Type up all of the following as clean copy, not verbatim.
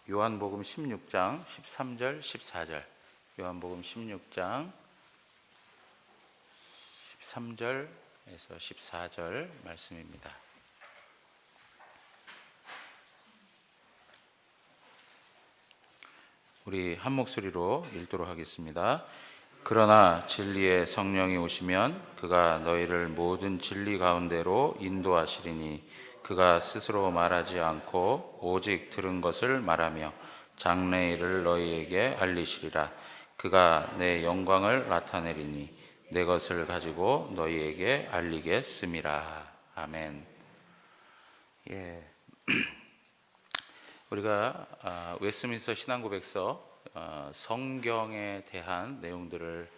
요한복음 16장 13절 14절. 요한복음 16장 13절에서 14절 말씀입니다. 우리 한 목소리로 읽도록 하겠습니다. 그러나 진리의 성령이 오시면 그가 너희를 모든 진리 가운데로 인도하시리니 그가 스스로 말하지 않고 오직 들은 것을 말하며 장래일을 너희에게 알리시리라. 그가 내 영광을 나타내리니 내 것을 가지고 너희에게 알리겠음이라. 아멘. 예. 우리가 웨스트민스터 신앙고백서 성경에 대한 내용들을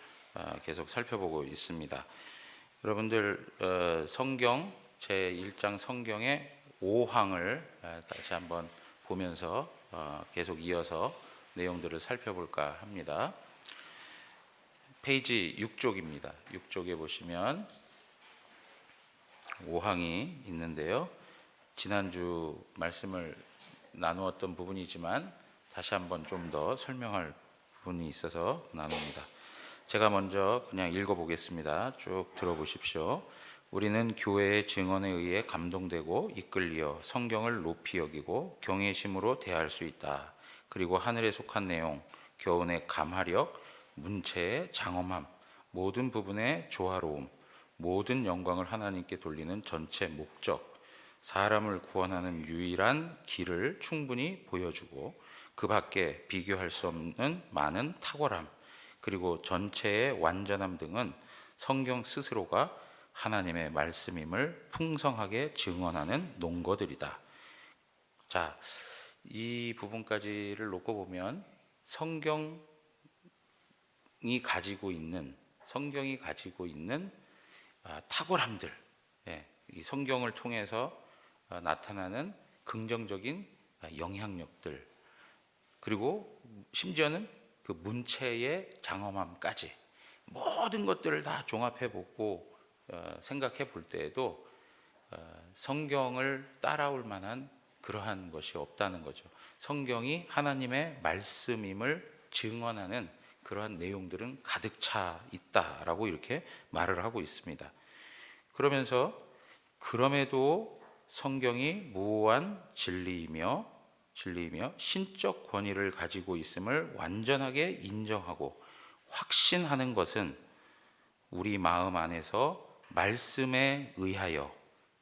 계속 살펴보고 있습니다. 여러분들 성경 제1장 성경의 5항을 다시 한번 보면서 계속 이어서 내용들을 살펴볼까 합니다. 페이지 6쪽입니다. 6쪽에 보시면 5항이 있는데요. 지난주 말씀을 나누었던 부분이지만 다시 한번 좀 더 설명할 부분이 있어서 나눕니다. 제가 먼저 그냥 읽어보겠습니다. 쭉 들어보십시오. 우리는 교회의 증언에 의해 감동되고 이끌리어 성경을 높이 여기고 경외심으로 대할 수 있다. 그리고 하늘에 속한 내용, 교훈의 감화력, 문체의 장엄함, 모든 부분의 조화로움, 모든 영광을 하나님께 돌리는 전체 목적, 사람을 구원하는 유일한 길을 충분히 보여주고 그 밖에 비교할 수 없는 많은 탁월함, 그리고 전체의 완전함 등은 성경 스스로가 하나님의 말씀임을 풍성하게 증언하는 논거들이다. 자, 이 부분까지를 놓고 보면 성경이 가지고 있는 탁월함들, 이 성경을 통해서 나타나는 긍정적인 영향력들, 그리고 심지어는 그 문체의 장엄함까지 모든 것들을 다 종합해 보고 생각해 볼 때에도 성경을 따라올 만한 그러한 것이 없다는 거죠. 성경이 하나님의 말씀임을 증언하는 그러한 내용들은 가득 차 있다라고 이렇게 말을 하고 있습니다. 그럼에도 성경이 무오한 진리이며 신적 권위를 가지고 있음을 완전하게 인정하고 확신하는 것은 우리 마음 안에서 말씀에 의하여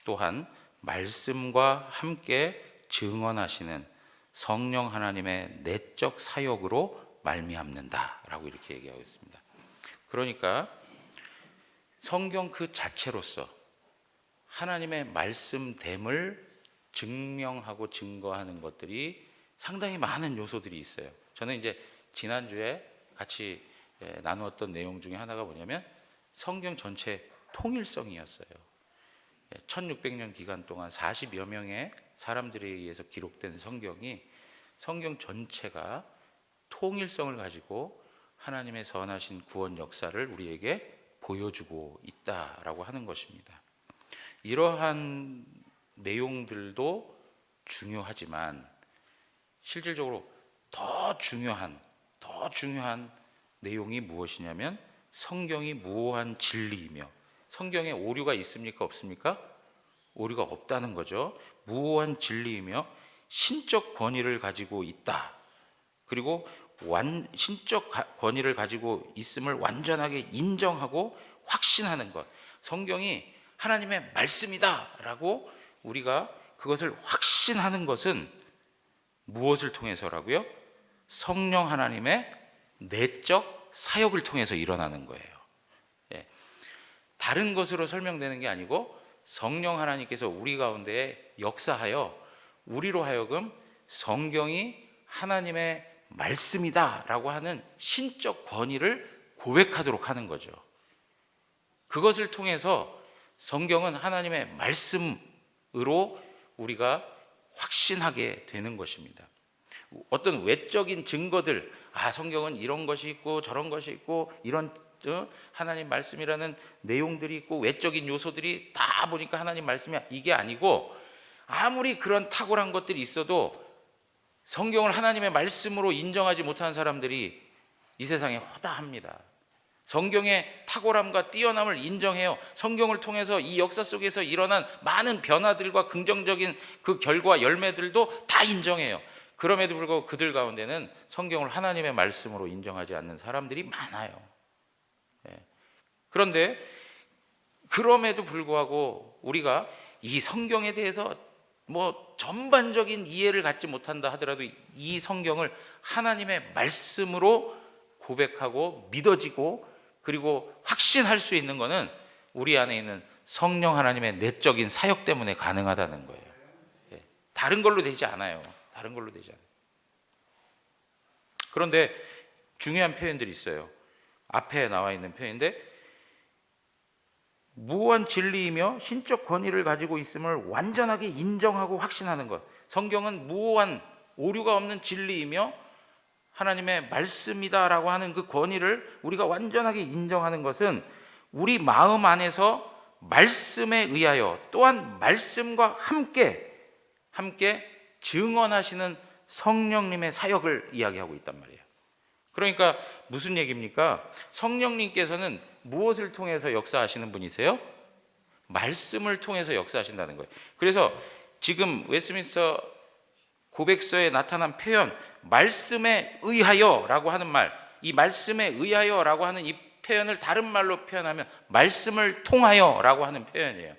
또한 말씀과 함께 증언하시는 성령 하나님의 내적 사역으로 말미암는다라고 이렇게 얘기하고 있습니다. 그러니까 성경 그 자체로서 하나님의 말씀됨을 증명하고 증거하는 것들이 상당히 많은 요소들이 있어요. 저는 이제 지난주에 같이 나누었던 내용 중에 하나가 뭐냐면 성경 전체 통일성이었어요. 1600년 기간 동안 40여 명의 사람들에 의해서 기록된 성경 전체가 통일성을 가지고 하나님의 선하신 구원 역사를 우리에게 보여주고 있다라고 하는 것입니다. 이러한 내용들도 중요하지만 실질적으로 더 중요한 내용이 무엇이냐면 성경이 무오한 진리이며, 성경에 오류가 있습니까? 없습니까? 오류가 없다는 거죠. 무오한 진리이며 신적 권위를 가지고 있다. 그리고 신적 권위를 가지고 있음을 완전하게 인정하고 확신하는 것. 성경이 하나님의 말씀이다 라고 우리가 그것을 확신하는 것은 무엇을 통해서라고요? 성령 하나님의 내적 사역을 통해서 일어나는 거예요. 다른 것으로 설명되는 게 아니고 성령 하나님께서 우리 가운데 역사하여 우리로 하여금 성경이 하나님의 말씀이다 라고 하는 신적 권위를 고백하도록 하는 거죠. 그것을 통해서 성경은 하나님의 말씀으로 우리가 확신하게 되는 것입니다. 어떤 외적인 증거들, 성경은 이런 것이 있고 저런 것이 있고 이런 하나님 말씀이라는 내용들이 있고 외적인 요소들이 다 보니까 하나님 말씀이야, 이게 아니고 아무리 그런 탁월한 것들이 있어도 성경을 하나님의 말씀으로 인정하지 못하는 사람들이 이 세상에 허다합니다. 성경의 탁월함과 뛰어남을 인정해요. 성경을 통해서 이 역사 속에서 일어난 많은 변화들과 긍정적인 그 결과 열매들도 다 인정해요. 그럼에도 불구하고 그들 가운데는 성경을 하나님의 말씀으로 인정하지 않는 사람들이 많아요. 그런데 그럼에도 불구하고 우리가 이 성경에 대해서 뭐 전반적인 이해를 갖지 못한다 하더라도 이 성경을 하나님의 말씀으로 고백하고 믿어지고 그리고 확신할 수 있는 것은 우리 안에 있는 성령 하나님의 내적인 사역 때문에 가능하다는 거예요. 다른 걸로 되지 않아요. 다른 걸로 되지 않아요. 그런데 중요한 표현들이 있어요. 앞에 나와 있는 표현인데, 무한 진리이며 신적 권위를 가지고 있음을 완전하게 인정하고 확신하는 것. 성경은 무한 오류가 없는 진리이며 하나님의 말씀이다라고 하는 그 권위를 우리가 완전하게 인정하는 것은 우리 마음 안에서 말씀에 의하여 또한 말씀과 함께 증언하시는 성령님의 사역을 이야기하고 있단 말이에요. 그러니까 무슨 얘기입니까? 성령님께서는 무엇을 통해서 역사하시는 분이세요? 말씀을 통해서 역사하신다는 거예요. 그래서 지금 웨스트민스터 고백서에 나타난 표현, 말씀에 의하여라고 하는 말, 이 말씀에 의하여라고 하는 이 표현을 다른 말로 표현하면 말씀을 통하여라고 하는 표현이에요.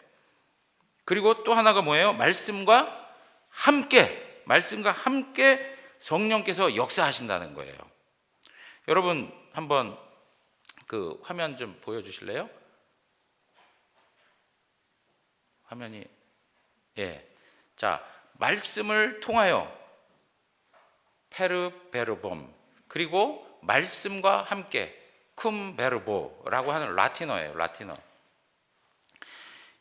그리고 또 하나가 뭐예요? 말씀과 함께 성령께서 역사하신다는 거예요. 여러분 한번 그 화면 좀 보여주실래요? 화면이 자, 말씀을 통하여 페르베르봄, 그리고 말씀과 함께 쿰베르보라고 하는 라틴어예요. 라틴어.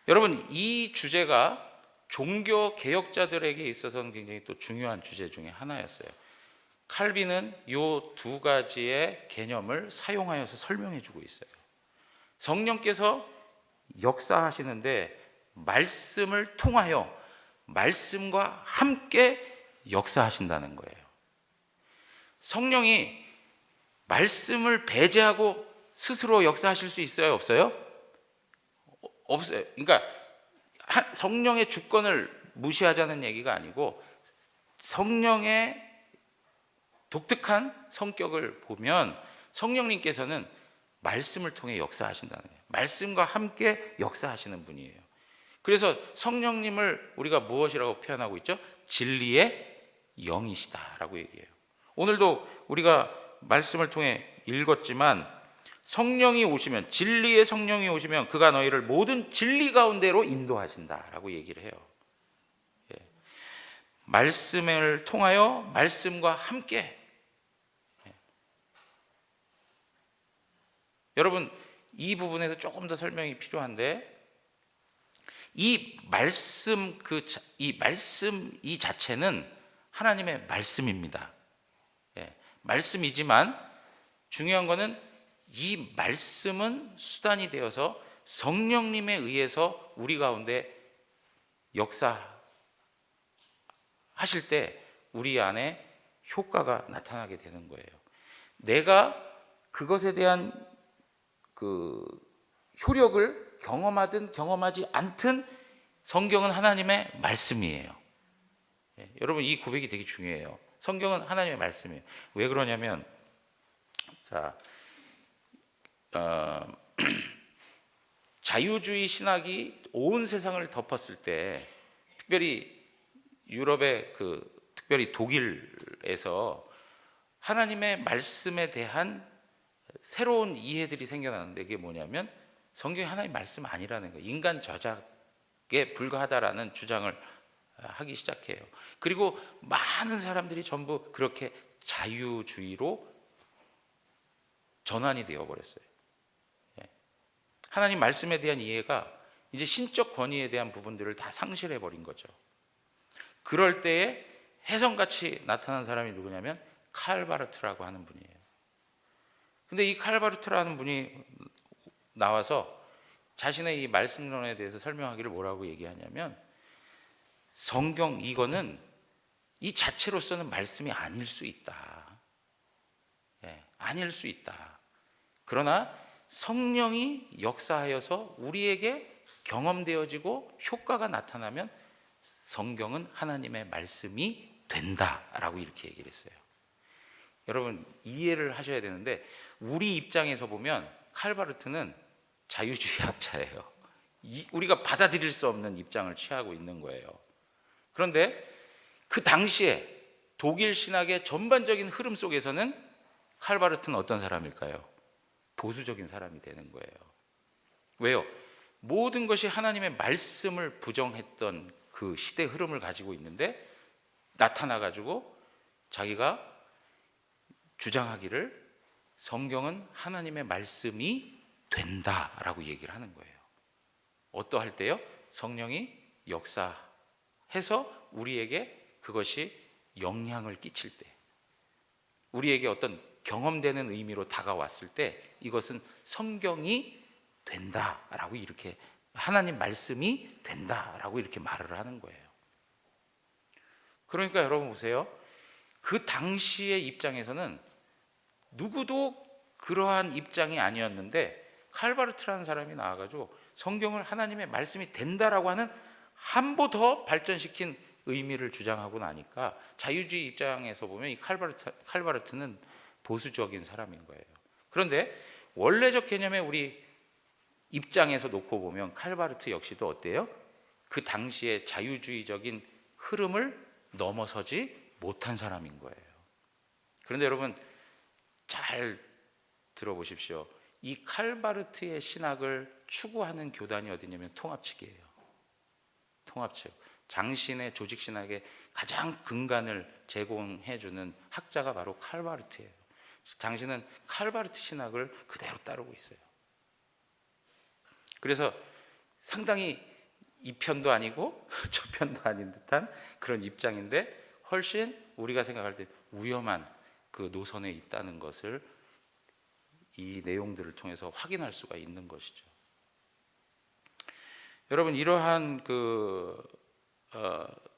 여러분 이 주제가 종교 개혁자들에게 있어서는 굉장히 또 중요한 주제 중에 하나였어요. 칼빈은 이 두 가지의 개념을 사용하여서 설명해 주고 있어요. 성령께서 역사하시는데 말씀을 통하여 말씀과 함께 역사하신다는 거예요. 성령이 말씀을 배제하고 스스로 역사하실 수 있어요? 없어요? 없어요. 그러니까 성령의 주권을 무시하자는 얘기가 아니고 성령의 독특한 성격을 보면 성령님께서는 말씀을 통해 역사하신다는 거예요. 말씀과 함께 역사하시는 분이에요. 그래서 성령님을 우리가 무엇이라고 표현하고 있죠? 진리의 영이시다라고 얘기해요. 오늘도 우리가 말씀을 통해 읽었지만 성령이 오시면, 진리의 성령이 오시면 그가 너희를 모든 진리 가운데로 인도하신다라고 얘기를 해요. 말씀을 통하여 말씀과 함께. 여러분 이 부분에서 조금 더 설명이 필요한데, 이 말씀 이 자체는 하나님의 말씀입니다. 말씀이지만 중요한 것은 이 말씀은 수단이 되어서 성령님에 의해서 우리 가운데 역사하실 때 우리 안에 효과가 나타나게 되는 거예요. 내가 그것에 대한 그 효력을 경험하든 경험하지 않든 성경은 하나님의 말씀이에요. 여러분 이 고백이 되게 중요해요. 성경은 하나님의 말씀이에요. 왜 그러냐면, 자, 자유주의 신학이 온 세상을 덮었을 때, 특별히 유럽의 특별히 독일에서 하나님의 말씀에 대한 새로운 이해들이 생겨나는데, 그게 뭐냐면 성경이 하나님의 말씀 아니라는 거예요. 인간 저작에 불과하다라는 주장을 하기 시작해요. 그리고 많은 사람들이 전부 그렇게 자유주의로 전환이 되어버렸어요. 하나님 말씀에 대한 이해가 이제 신적 권위에 대한 부분들을 다 상실해버린 거죠. 그럴 때에 혜성같이 나타난 사람이 누구냐면 칼바르트라고 하는 분이에요. 근데 이 칼바르트라는 분이 나와서 자신의 이 말씀론에 대해서 설명하기를 뭐라고 얘기하냐면, 성경 이거는 이 자체로서는 말씀이 아닐 수 있다. 아닐 수 있다. 그러나 성령이 역사하여서 우리에게 경험되어지고 효과가 나타나면 성경은 하나님의 말씀이 된다라고 이렇게 얘기를 했어요. 여러분 이해를 하셔야 되는데, 우리 입장에서 보면 칼바르트는 자유주의학자예요. 우리가 받아들일 수 없는 입장을 취하고 있는 거예요. 그런데 그 당시에 독일 신학의 전반적인 흐름 속에서는 칼바르트는 어떤 사람일까요? 보수적인 사람이 되는 거예요. 왜요? 모든 것이 하나님의 말씀을 부정했던 그 시대 흐름을 가지고 있는데 나타나 가지고 자기가 주장하기를 성경은 하나님의 말씀이 된다라고 얘기를 하는 거예요. 어떠할 때요? 성령이 역사해서 우리에게 그것이 영향을 끼칠 때, 우리에게 어떤 경험되는 의미로 다가왔을 때 이것은 성경이 된다라고, 이렇게 하나님 말씀이 된다라고 이렇게 말을 하는 거예요. 그러니까 여러분 보세요. 그 당시의 입장에서는 누구도 그러한 입장이 아니었는데 칼바르트라는 사람이 나와가지고 성경을 하나님의 말씀이 된다라고 하는 한보 더 발전시킨 의미를 주장하고 나니까 자유주의 입장에서 보면 이 칼바르트는 보수적인 사람인 거예요. 그런데 원래적 개념의 우리 입장에서 놓고 보면 칼바르트 역시도 어때요? 그 당시의 자유주의적인 흐름을 넘어서지 못한 사람인 거예요. 그런데 여러분 잘 들어보십시오. 이 칼바르트의 신학을 추구하는 교단이 어디냐면 통합측이에요. 통합측. 장신의 조직신학의 가장 근간을 제공해주는 학자가 바로 칼바르트예요. 장신은 칼바르트 신학을 그대로 따르고 있어요. 그래서 상당히 이 편도 아니고 저 편도 아닌 듯한 그런 입장인데 훨씬 우리가 생각할 때 위험한 그 노선에 있다는 것을 이 내용들을 통해서 확인할 수가 있는 것이죠. 여러분 이러한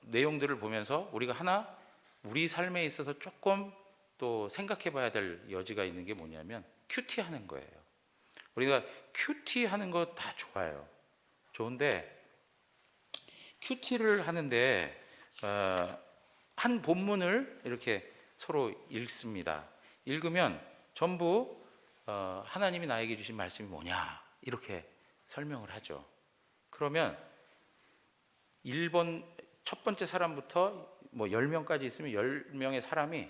내용들을 보면서 우리가 하나 우리 삶에 있어서 조금 또 생각해 봐야 될 여지가 있는 게 뭐냐면 큐티하는 거예요. 우리가 큐티하는 거 다 좋아요. 좋은데 큐티를 하는데 한 본문을 이렇게 서로 읽습니다. 읽으면 전부 하나님이 나에게 주신 말씀이 뭐냐 이렇게 설명을 하죠. 그러면 1번 첫 번째 사람부터 뭐 10명까지 있으면 10명의 사람이,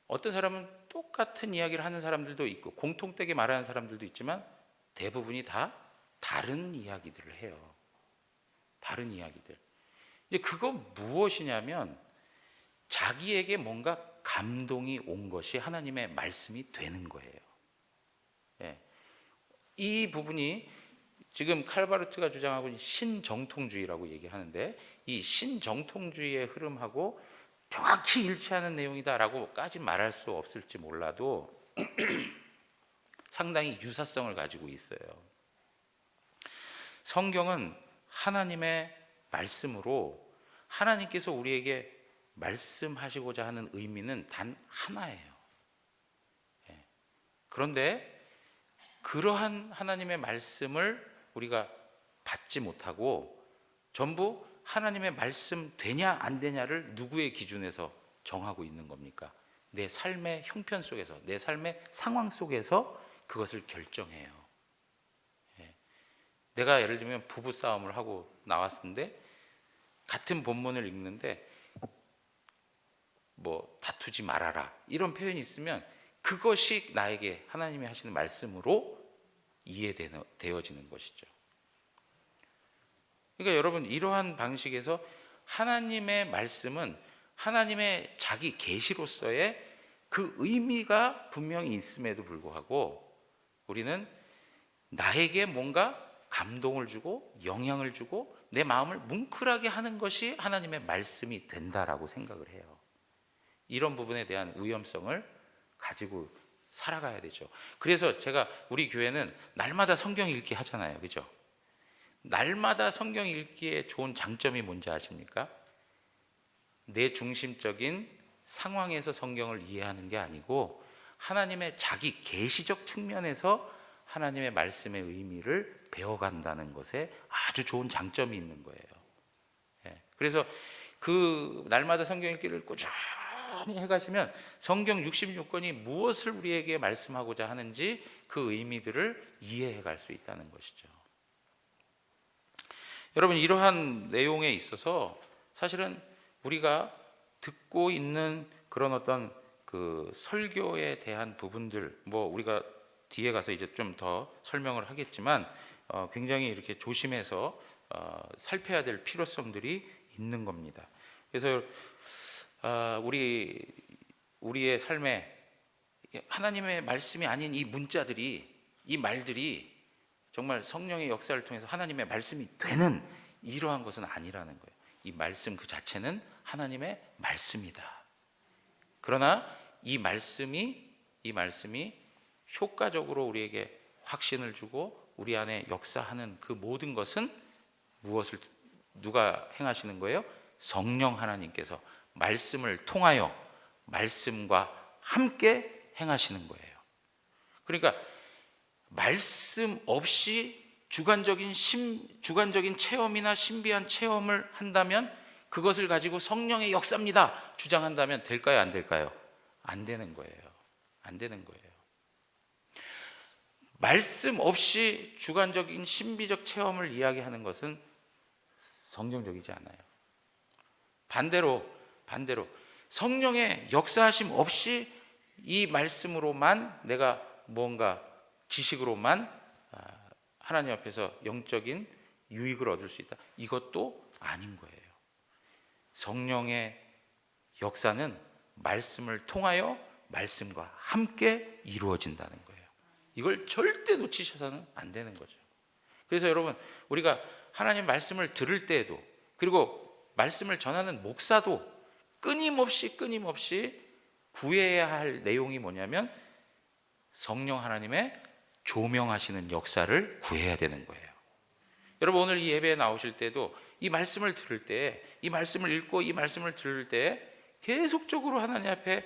어떤 사람은 똑같은 이야기를 하는 사람들도 있고 공통되게 말하는 사람들도 있지만 대부분이 다 다른 이야기들을 해요. 다른 이야기들. 이제 그거 무엇이냐면 자기에게 뭔가 감동이 온 것이 하나님의 말씀이 되는 거예요. 이 부분이 지금 칼바르트가 주장하고 있는 신정통주의라고 얘기하는데, 이 신정통주의의 흐름하고 정확히 일치하는 내용이다라고까지 말할 수 없을지 몰라도 상당히 유사성을 가지고 있어요. 성경은 하나님의 말씀으로 하나님께서 우리에게 말씀하시고자 하는 의미는 단 하나예요. 그런데 그러한 하나님의 말씀을 우리가 받지 못하고 전부 하나님의 말씀 되냐 안 되냐를 누구의 기준에서 정하고 있는 겁니까? 내 삶의 형편 속에서, 내 삶의 상황 속에서 그것을 결정해요. 내가 예를 들면 부부싸움을 하고 나왔는데 같은 본문을 읽는데 뭐 다투지 말아라 이런 표현이 있으면 그것이 나에게 하나님이 하시는 말씀으로 이해되어지는 것이죠. 그러니까 여러분 이러한 방식에서 하나님의 말씀은 하나님의 자기 계시로서의 그 의미가 분명히 있음에도 불구하고 우리는 나에게 뭔가 감동을 주고 영향을 주고 내 마음을 뭉클하게 하는 것이 하나님의 말씀이 된다라고 생각을 해요. 이런 부분에 대한 위험성을 가지고 살아가야 되죠. 그래서 제가 우리 교회는 날마다 성경 읽기 하잖아요. 그죠? 날마다 성경 읽기에 좋은 장점이 뭔지 아십니까? 내 중심적인 상황에서 성경을 이해하는 게 아니고 하나님의 자기 계시적 측면에서 하나님의 말씀의 의미를 배워간다는 것에 아주 좋은 장점이 있는 거예요. 그래서 그 날마다 성경 읽기를 꾸준히 해가시면 성경 66권이 무엇을 우리에게 말씀하고자 하는지 그 의미들을 이해해 갈 수 있다는 것이죠. 여러분, 이러한 내용에 있어서 사실은 우리가 듣고 있는 그런 어떤 그 설교에 대한 부분들, 우리가 뒤에 가서 이제 좀 더 설명을 하겠지만 굉장히 이렇게 조심해서 살펴야 될 필요성들이 있는 겁니다. 그래서 우리의 삶에 하나님의 말씀이 아닌 이 문자들이, 이 말들이 정말 성령의 역사를 통해서 하나님의 말씀이 되는 이러한 것은 아니라는 거예요. 이 말씀 그 자체는 하나님의 말씀이다. 그러나 이 말씀이 효과적으로 우리에게 확신을 주고 우리 안에 역사하는 그 모든 것은 누가 행하시는 거예요? 성령 하나님께서 말씀을 통하여 말씀과 함께 행하시는 거예요. 그러니까 말씀 없이 주관적인 체험이나 신비한 체험을 한다면, 그것을 가지고 성령의 역사입니다 주장한다면 될까요? 안 될까요? 안 되는 거예요. 안 되는 거예요. 말씀 없이 주관적인 신비적 체험을 이야기하는 것은 성경적이지 않아요. 반대로 성령의 역사하심 없이 이 말씀으로만 내가 뭔가 지식으로만 하나님 앞에서 영적인 유익을 얻을 수 있다, 이것도 아닌 거예요. 성령의 역사는 말씀을 통하여 말씀과 함께 이루어진다는 거예요. 이걸 절대 놓치셔서는 안 되는 거죠. 그래서 여러분, 우리가 하나님 말씀을 들을 때에도, 그리고 말씀을 전하는 목사도 끊임없이 구해야 할 내용이 뭐냐면 성령 하나님의 조명하시는 역사를 구해야 되는 거예요. 여러분, 오늘 이 예배에 나오실 때도 이 말씀을 들을 때, 이 말씀을 읽고 이 말씀을 들을 때 계속적으로 하나님 앞에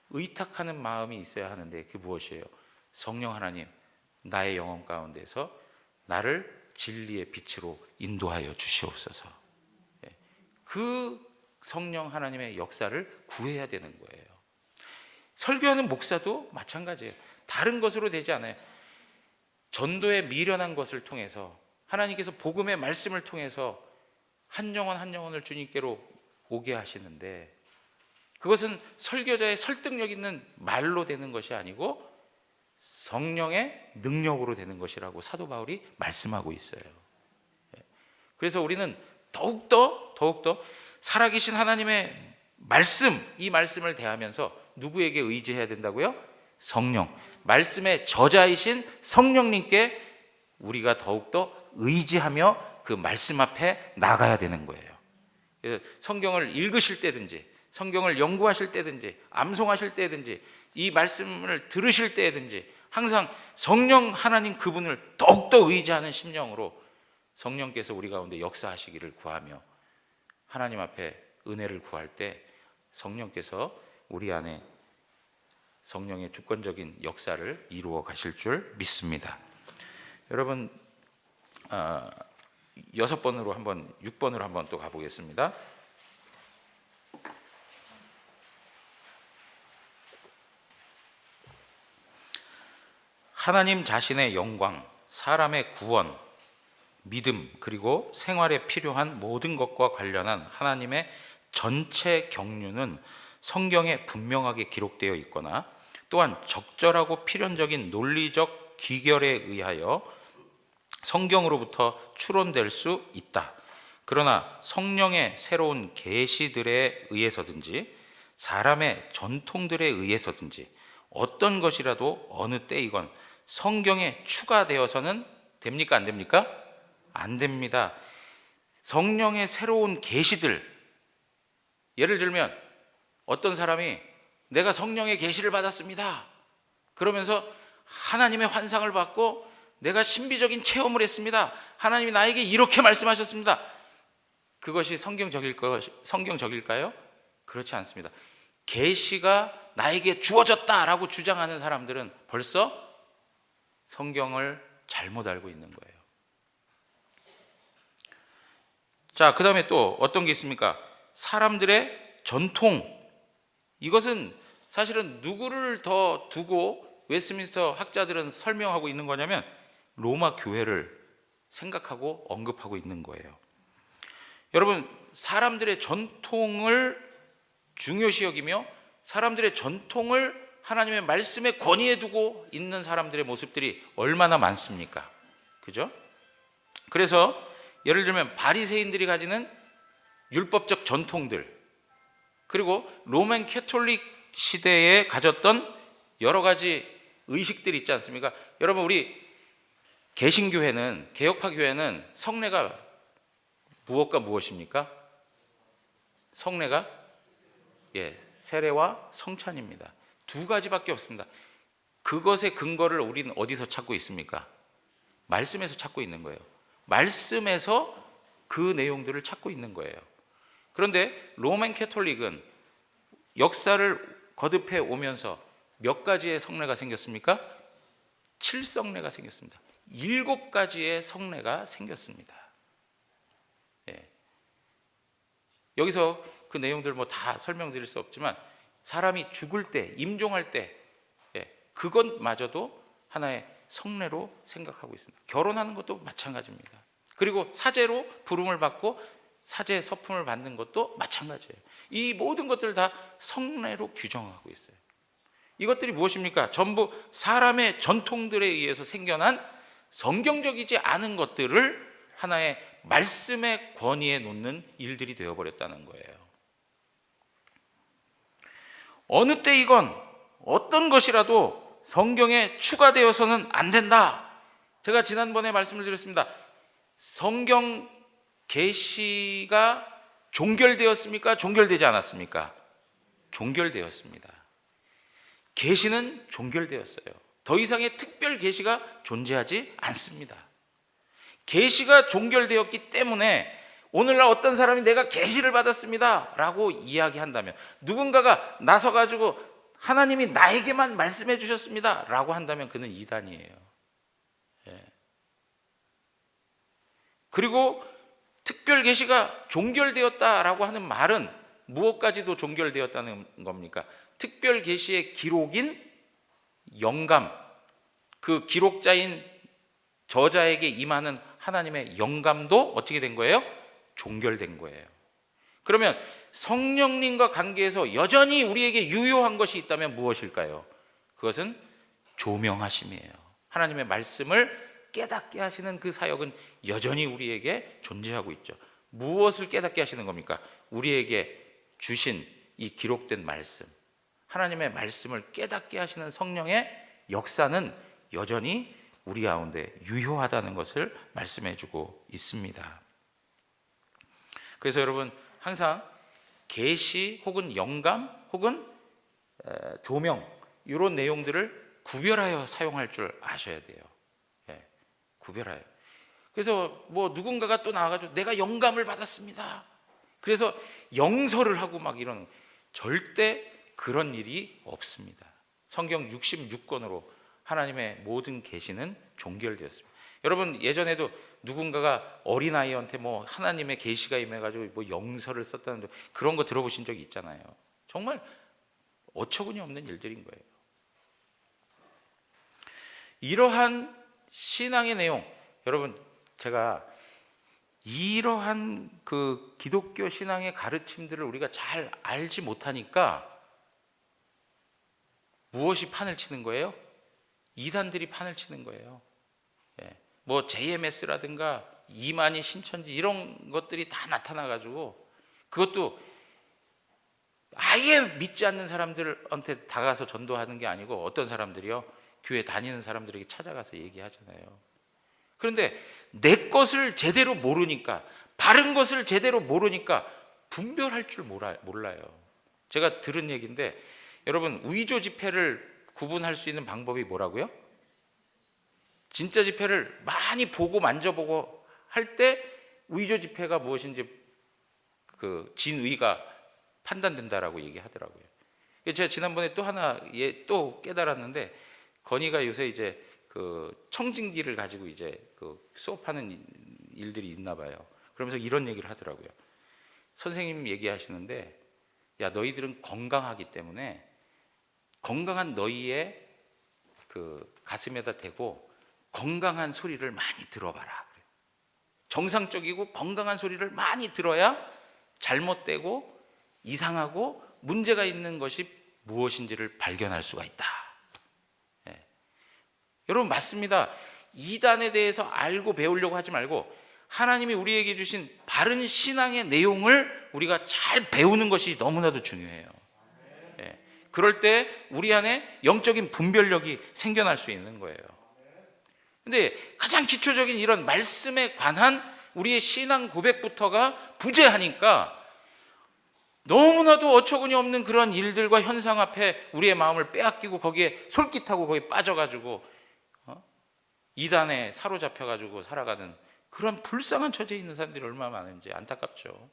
의탁하는 마음이 있어야 하는데, 그게 무엇이에요? 성령 하나님, 나의 영혼 가운데서 나를 진리의 빛으로 인도하여 주시옵소서. 그 성령 하나님의 역사를 구해야 되는 거예요. 설교하는 목사도 마찬가지예요. 다른 것으로 되지 않아요. 전도에 미련한 것을 통해서 하나님께서 복음의 말씀을 통해서 한 영혼을 주님께로 오게 하시는데, 그것은 설교자의 설득력 있는 말로 되는 것이 아니고 성령의 능력으로 되는 것이라고 사도 바울이 말씀하고 있어요. 그래서 우리는 더욱더 살아계신 하나님의 말씀, 이 말씀을 대하면서 누구에게 의지해야 된다고요? 성령, 말씀의 저자이신 성령님께 우리가 더욱더 의지하며 그 말씀 앞에 나가야 되는 거예요. 그래서 성경을 읽으실 때든지, 성경을 연구하실 때든지, 암송하실 때든지, 이 말씀을 들으실 때든지 항상 성령 하나님 그분을 더욱더 의지하는 심령으로 성령께서 우리 가운데 역사하시기를 구하며, 하나님 앞에 은혜를 구할 때 성령께서 우리 안에 성령의 주권적인 역사를 이루어 가실 줄 믿습니다. 여러분, 6번으로 한번, 6번으로 한번 또 가보겠습니다. 하나님 자신의 영광, 사람의 구원, 믿음, 그리고 생활에 필요한 모든 것과 관련한 하나님의 전체 경륜은 성경에 분명하게 기록되어 있거나, 또한 적절하고 필연적인 논리적 귀결에 의하여 성경으로부터 추론될 수 있다. 그러나 성령의 새로운 계시들에 의해서든지 사람의 전통들에 의해서든지 어떤 것이라도 어느 때이건 성경에 추가되어서는 됩니까? 안 됩니까? 안 됩니다. 성령의 새로운 계시들, 예를 들면 어떤 사람이 내가 성령의 계시를 받았습니다 그러면서 하나님의 환상을 받고 내가 신비적인 체험을 했습니다, 하나님이 나에게 이렇게 말씀하셨습니다. 그것이 성경적일까요? 그렇지 않습니다. 계시가 나에게 주어졌다라고 주장하는 사람들은 벌써 성경을 잘못 알고 있는 거예요. 자, 그 다음에 또 어떤 게 있습니까? 사람들의 전통. 이것은 사실은 누구를 더 두고 웨스트민스터 학자들은 설명하고 있는 거냐면 로마 교회를 생각하고 언급하고 있는 거예요. 여러분, 사람들의 전통을 중요시 여기며 사람들의 전통을 하나님의 말씀에 권위에 두고 있는 사람들의 모습들이 얼마나 많습니까? 그죠? 그래서 예를 들면 바리새인들이 가지는 율법적 전통들, 그리고 로맨 캐톨릭 시대에 가졌던 여러 가지 의식들이 있지 않습니까? 여러분, 우리 개신교회는, 개혁파 교회는 성례가 무엇과 무엇입니까? 성례가 세례와 성찬입니다. 두 가지밖에 없습니다. 그것의 근거를 우리는 어디서 찾고 있습니까? 말씀에서 찾고 있는 거예요. 말씀에서 그 내용들을 찾고 있는 거예요. 그런데 로맨 캐톨릭은 역사를 거듭해 오면서 몇 가지의 성례가 생겼습니까? 7성례가 생겼습니다. 7가지의 성례가 생겼습니다. 여기서 그 내용들 뭐 다 설명드릴 수 없지만 사람이 죽을 때, 임종할 때 그것마저도 하나의 성례로 생각하고 있습니다. 결혼하는 것도 마찬가지입니다. 그리고 사제로 부름을 받고 사제 서품을 받는 것도 마찬가지예요. 이 모든 것들 다 성례로 규정하고 있어요. 이것들이 무엇입니까? 전부 사람의 전통들에 의해서 생겨난 성경적이지 않은 것들을 하나의 말씀의 권위에 놓는 일들이 되어버렸다는 거예요. 어느 때이건 어떤 것이라도 성경에 추가되어서는 안 된다. 제가 지난번에 말씀을 드렸습니다. 성경 계시가 종결되었습니까? 종결되지 않았습니까? 종결되었습니다. 계시는 종결되었어요. 더 이상의 특별 계시가 존재하지 않습니다. 계시가 종결되었기 때문에 오늘날 어떤 사람이 내가 계시를 받았습니다 라고 이야기한다면, 누군가가 나서가지고 하나님이 나에게만 말씀해 주셨습니다 라고 한다면 그는 이단이에요. 그리고 특별 계시가 종결되었다라고 하는 말은 무엇까지도 종결되었다는 겁니까? 특별 계시의 기록인 영감, 그 기록자인 저자에게 임하는 하나님의 영감도 어떻게 된 거예요? 종결된 거예요. 그러면 성령님과 관계에서 여전히 우리에게 유효한 것이 있다면 무엇일까요? 그것은 조명하심이에요. 하나님의 말씀을 깨닫게 하시는 그 사역은 여전히 우리에게 존재하고 있죠. 무엇을 깨닫게 하시는 겁니까? 우리에게 주신 이 기록된 말씀, 하나님의 말씀을 깨닫게 하시는 성령의 역사는 여전히 우리 가운데 유효하다는 것을 말씀해 주고 있습니다. 그래서 여러분, 항상 계시 혹은 영감 혹은 조명, 이런 내용들을 구별하여 사용할 줄 아셔야 돼요. 구별하여. 그래서 뭐 누군가가 또 나와가지고 내가 영감을 받았습니다, 그래서 영설을 하고 막 이런, 절대 그런 일이 없습니다. 성경 66권으로 하나님의 모든 계시는 종결되었습니다. 여러분, 예전에도 누군가가 어린아이한테 뭐 하나님의 계시가 임해가지고 뭐 영설을 썼다는 그런 거 들어보신 적이 있잖아요. 정말 어처구니 없는 일들인 거예요. 이러한 신앙의 내용, 여러분, 제가 이러한 그 기독교 신앙의 가르침들을 우리가 잘 알지 못하니까 무엇이 판을 치는 거예요? 이단들이 판을 치는 거예요. 뭐 JMS라든가 이만희 신천지 이런 것들이 다 나타나가지고, 그것도 아예 믿지 않는 사람들한테 다가가서 전도하는 게 아니고 어떤 사람들이요, 교회 다니는 사람들에게 찾아가서 얘기하잖아요. 그런데 내 것을 제대로 모르니까, 바른 것을 제대로 모르니까 분별할 줄 몰라요. 제가 들은 얘기인데, 여러분, 위조 지폐를 구분할 수 있는 방법이 뭐라고요? 진짜 지폐를 많이 보고 만져보고 할 때 위조 지폐가 무엇인지 그 진위가 판단된다라고 얘기하더라고요. 제가 지난번에 또 하나 또 깨달았는데, 건이가 요새 이제 그 청진기를 가지고 이제 그 수업하는 일들이 있나 봐요. 그러면서 이런 얘기를 하더라고요. 선생님 얘기하시는데, 야, 너희들은 건강하기 때문에 건강한 너희의 그 가슴에다 대고 건강한 소리를 많이 들어봐라. 정상적이고 건강한 소리를 많이 들어야 잘못되고 이상하고 문제가 있는 것이 무엇인지를 발견할 수가 있다. 예. 여러분, 맞습니다. 이단에 대해서 알고 배우려고 하지 말고 하나님이 우리에게 주신 바른 신앙의 내용을 우리가 잘 배우는 것이 너무나도 중요해요. 예. 그럴 때 우리 안에 영적인 분별력이 생겨날 수 있는 거예요. 근데 가장 기초적인 이런 말씀에 관한 우리의 신앙 고백부터가 부재하니까 너무나도 어처구니 없는 그런 일들과 현상 앞에 우리의 마음을 빼앗기고 거기에 솔깃하고 거기에 빠져가지고 이단에 사로잡혀가지고 살아가는 그런 불쌍한 처지에 있는 사람들이 얼마나 많은지 안타깝죠.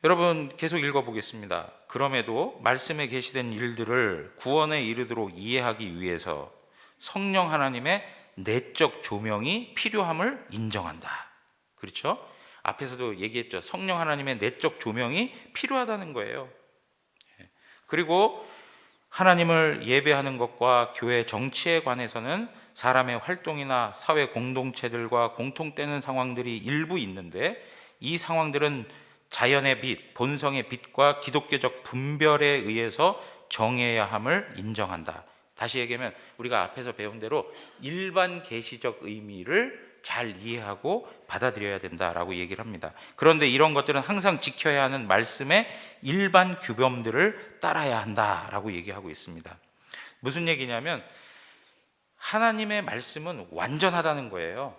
여러분, 계속 읽어보겠습니다. 그럼에도 말씀에 계시된 일들을 구원에 이르도록 이해하기 위해서 성령 하나님의 내적 조명이 필요함을 인정한다. 그렇죠? 앞에서도 얘기했죠. 성령 하나님의 내적 조명이 필요하다는 거예요. 그리고 하나님을 예배하는 것과 교회 정치에 관해서는 사람의 활동이나 사회 공동체들과 공통되는 상황들이 일부 있는데, 이 상황들은 자연의 빛, 본성의 빛과 기독교적 분별에 의해서 정해야 함을 인정한다. 다시 얘기하면 우리가 앞에서 배운 대로 일반 계시적 의미를 잘 이해하고 받아들여야 된다라고 얘기를 합니다. 그런데 이런 것들은 항상 지켜야 하는 말씀의 일반 규범들을 따라야 한다라고 얘기하고 있습니다. 무슨 얘기냐면 하나님의 말씀은 완전하다는 거예요.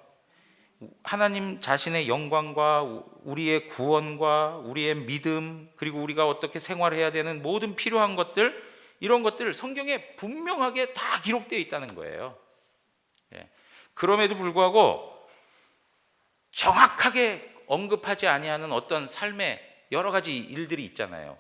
하나님 자신의 영광과 우리의 구원과 우리의 믿음, 그리고 우리가 어떻게 생활해야 되는 모든 필요한 것들, 이런 것들 성경에 분명하게 다 기록되어 있다는 거예요. 그럼에도 불구하고 정확하게 언급하지 아니하는 어떤 삶의 여러 가지 일들이 있잖아요.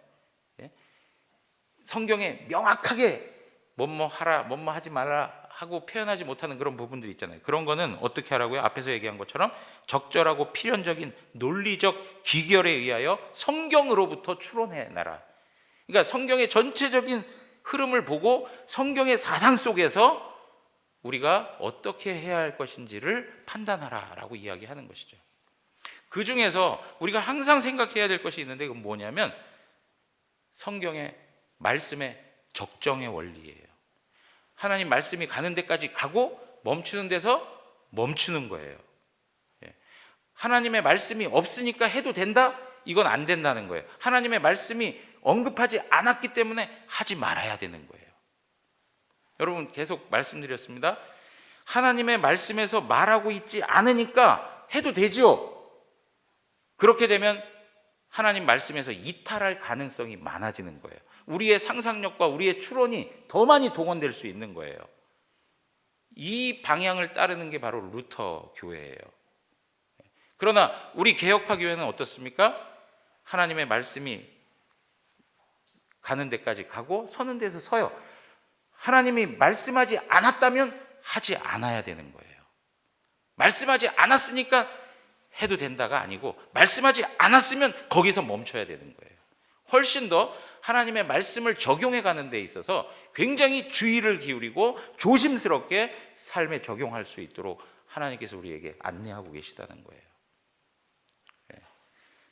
성경에 명확하게 뭐뭐 하라, 뭐뭐 하지 말라 하고 표현하지 못하는 그런 부분들이 있잖아요. 그런 거는 어떻게 하라고요? 앞에서 얘기한 것처럼 적절하고 필연적인 논리적 귀결에 의하여 성경으로부터 추론해내라. 그러니까 성경의 전체적인 흐름을 보고 성경의 사상 속에서 우리가 어떻게 해야 할 것인지를 판단하라라고 이야기하는 것이죠. 그 중에서 우리가 항상 생각해야 될 것이 있는데, 그건 뭐냐면 성경의 말씀의 적정의 원리예요. 하나님 말씀이 가는 데까지 가고 멈추는 데서 멈추는 거예요. 하나님의 말씀이 없으니까 해도 된다? 이건 안 된다는 거예요. 하나님의 말씀이 언급하지 않았기 때문에 하지 말아야 되는 거예요. 여러분, 계속 말씀드렸습니다. 하나님의 말씀에서 말하고 있지 않으니까 해도 되죠. 그렇게 되면 하나님 말씀에서 이탈할 가능성이 많아지는 거예요. 우리의 상상력과 우리의 추론이 더 많이 동원될 수 있는 거예요. 이 방향을 따르는 게 바로 루터 교회예요. 그러나 우리 개혁파 교회는 어떻습니까? 하나님의 말씀이 가는 데까지 가고 서는 데서 서요. 하나님이 말씀하지 않았다면 하지 않아야 되는 거예요. 말씀하지 않았으니까 해도 된다가 아니고, 말씀하지 않았으면 거기서 멈춰야 되는 거예요. 훨씬 더 하나님의 말씀을 적용해 가는 데 있어서 굉장히 주의를 기울이고 조심스럽게 삶에 적용할 수 있도록 하나님께서 우리에게 안내하고 계시다는 거예요.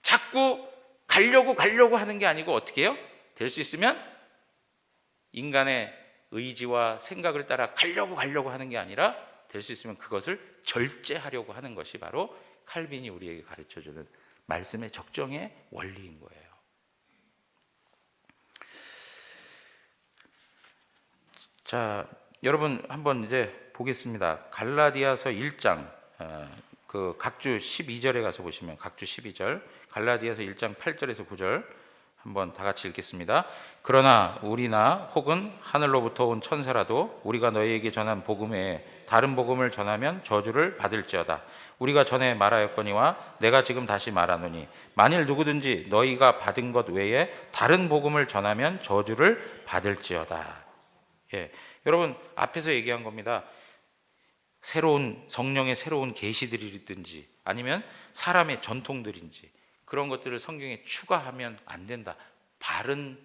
자꾸 가려고 하는 게 아니고 어떻게 해요? 될 수 있으면 인간의 의지와 생각을 따라 가려고 하는 게 아니라 될 수 있으면 그것을 절제하려고 하는 것이 바로 칼빈이 우리에게 가르쳐주는 말씀의 적정의 원리인 거예요. 자, 여러분 한번 이제 보겠습니다. 갈라디아서 1장 그 각주 12절에 가서 보시면, 각주 12절, 갈라디아서 1장 8절에서 9절 한번 다 같이 읽겠습니다. 그러나 우리나 혹은 하늘로부터 온 천사라도 우리가 너희에게 전한 복음 외에 다른 복음을 전하면 저주를 받을지어다. 우리가 전에 말하였거니와 내가 지금 다시 말하노니 만일 누구든지 너희가 받은 것 외에 다른 복음을 전하면 저주를 받을지어다. 예, 여러분 앞에서 얘기한 겁니다. 새로운 성령의 새로운 계시들이든지 아니면 사람의 전통들인지 그런 것들을 성경에 추가하면 안 된다. 바른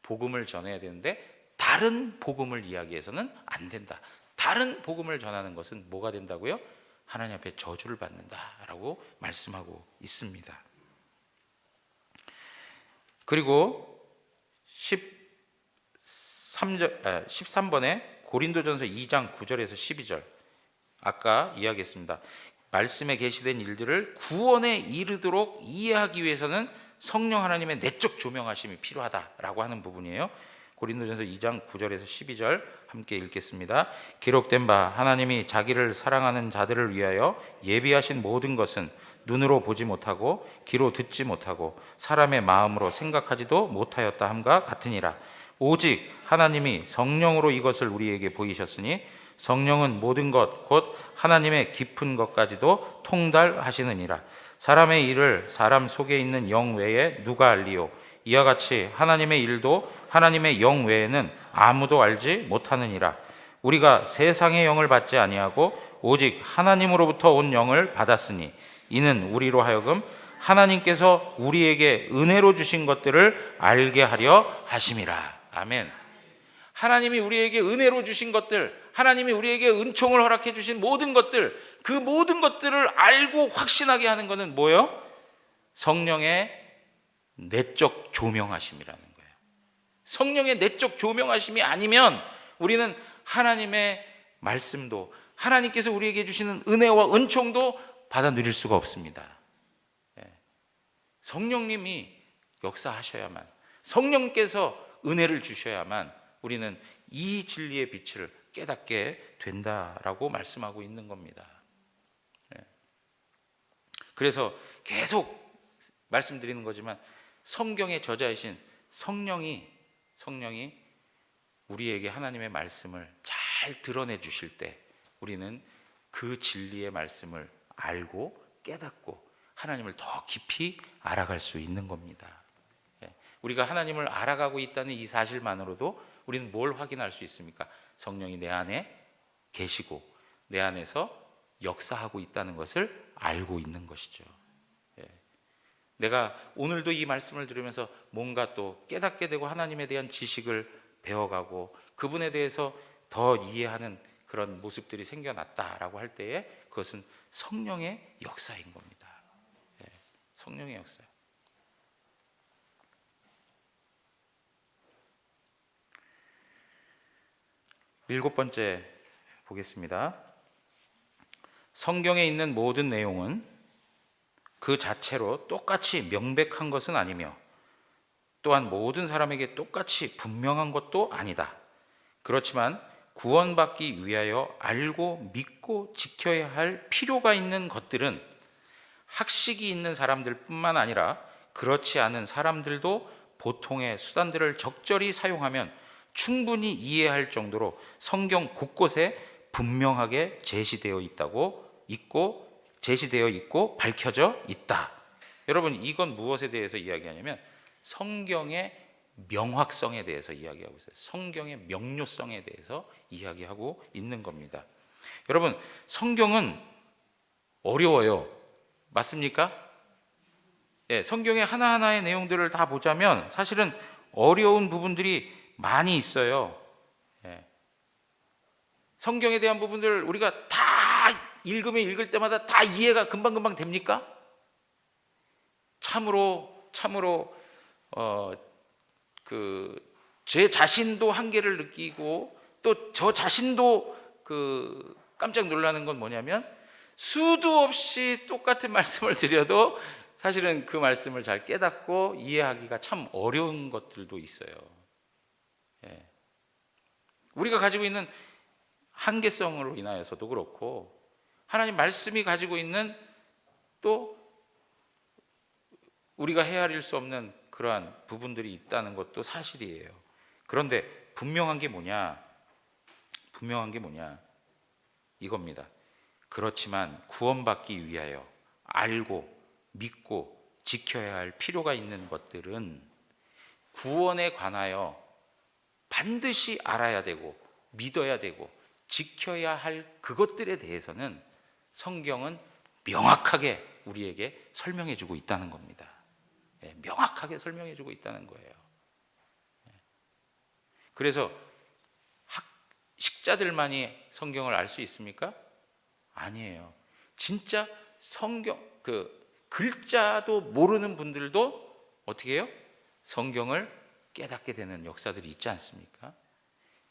복음을 전해야 되는데 다른 복음을 이야기해서는 안 된다. 다른 복음을 전하는 것은 뭐가 된다고요? 하나님 앞에 저주를 받는다라고 말씀하고 있습니다. 그리고 13번에 고린도전서 2장 9절에서 12절 아까 이야기했습니다. 말씀에 계시된 일들을 구원에 이르도록 이해하기 위해서는 성령 하나님의 내적 조명하심이 필요하다라고 하는 부분이에요. 고린도전서 2장 9절에서 12절 함께 읽겠습니다. 기록된 바 하나님이 자기를 사랑하는 자들을 위하여 예비하신 모든 것은 눈으로 보지 못하고 귀로 듣지 못하고 사람의 마음으로 생각하지도 못하였다 함과 같으니라. 오직 하나님이 성령으로 이것을 우리에게 보이셨으니 성령은 모든 것 곧 하나님의 깊은 것까지도 통달하시느니라. 사람의 일을 사람 속에 있는 영 외에 누가 알리요? 이와 같이 하나님의 일도 하나님의 영 외에는 아무도 알지 못하느니라. 우리가 세상의 영을 받지 아니하고 오직 하나님으로부터 온 영을 받았으니 이는 우리로 하여금 하나님께서 우리에게 은혜로 주신 것들을 알게 하려 하심이라. 아멘. 하나님이 우리에게 은혜로 주신 것들, 하나님이 우리에게 은총을 허락해 주신 모든 것들, 그 모든 것들을 알고 확신하게 하는 것은 뭐예요? 성령의 내적 조명하심이라는 거예요. 성령의 내적 조명하심이 아니면 우리는 하나님의 말씀도, 하나님께서 우리에게 주시는 은혜와 은총도 받아 누릴 수가 없습니다. 성령님이 역사하셔야만, 성령께서 은혜를 주셔야만 우리는 이 진리의 빛을 깨닫게 된다라고 말씀하고 있는 겁니다. 그래서 계속 말씀드리는 거지만 성경의 저자이신 성령이 우리에게 하나님의 말씀을 잘 드러내 주실 때 우리는 그 진리의 말씀을 알고 깨닫고 하나님을 더 깊이 알아갈 수 있는 겁니다. 우리가 하나님을 알아가고 있다는 이 사실만으로도 우리는 뭘 확인할 수 있습니까? 성령이 내 안에 계시고 내 안에서 역사하고 있다는 것을 알고 있는 것이죠. 내가 오늘도 이 말씀을 들으면서 뭔가 또 깨닫게 되고 하나님에 대한 지식을 배워가고 그분에 대해서 더 이해하는 그런 모습들이 생겨났다라고 할 때에 그것은 성령의 역사인 겁니다. 성령의 역사. 일곱 번째 보겠습니다. 성경에 있는 모든 내용은 그 자체로 똑같이 명백한 것은 아니며 또한 모든 사람에게 똑같이 분명한 것도 아니다. 그렇지만 구원받기 위하여 알고 믿고 지켜야 할 필요가 있는 것들은 학식이 있는 사람들뿐만 아니라 그렇지 않은 사람들도 보통의 수단들을 적절히 사용하면 충분히 이해할 정도로 성경 곳곳에 분명하게 제시되어 있고 밝혀져 있다. 여러분, 이건 무엇에 대해서 이야기하냐면 성경의 명확성에 대해서 이야기하고 있어요. 성경의 명료성에 대해서 이야기하고 있는 겁니다. 여러분, 성경은 어려워요. 맞습니까? 성경의 하나하나의 내용들을 다 보자면 사실은 어려운 부분들이 많이 있어요. 성경에 대한 부분들 우리가 다 읽으면 읽을 때마다 다 이해가 금방금방 됩니까? 참으로 제 자신도 한계를 느끼고 또 저 자신도 깜짝 놀라는 건 뭐냐면 수도 없이 똑같은 말씀을 드려도 사실은 그 말씀을 잘 깨닫고 이해하기가 참 어려운 것들도 있어요. 우리가 가지고 있는 한계성으로 인하여서도 그렇고 하나님 말씀이 가지고 있는 또 우리가 헤아릴 수 없는 그러한 부분들이 있다는 것도 사실이에요. 그런데 분명한 게 뭐냐? 이겁니다. 그렇지만 구원받기 위하여 알고 믿고 지켜야 할 필요가 있는 것들은 구원에 관하여 반드시 알아야 되고 믿어야 되고 지켜야 할 그것들에 대해서는 성경은 명확하게 우리에게 설명해 주고 있다는 겁니다. 명확하게 설명해 주고 있다는 거예요. 그래서 식자들만이 성경을 알 수 있습니까? 아니에요. 진짜 성경 글자도 모르는 분들도 어떻게 해요? 성경을 깨닫게 되는 역사들이 있지 않습니까?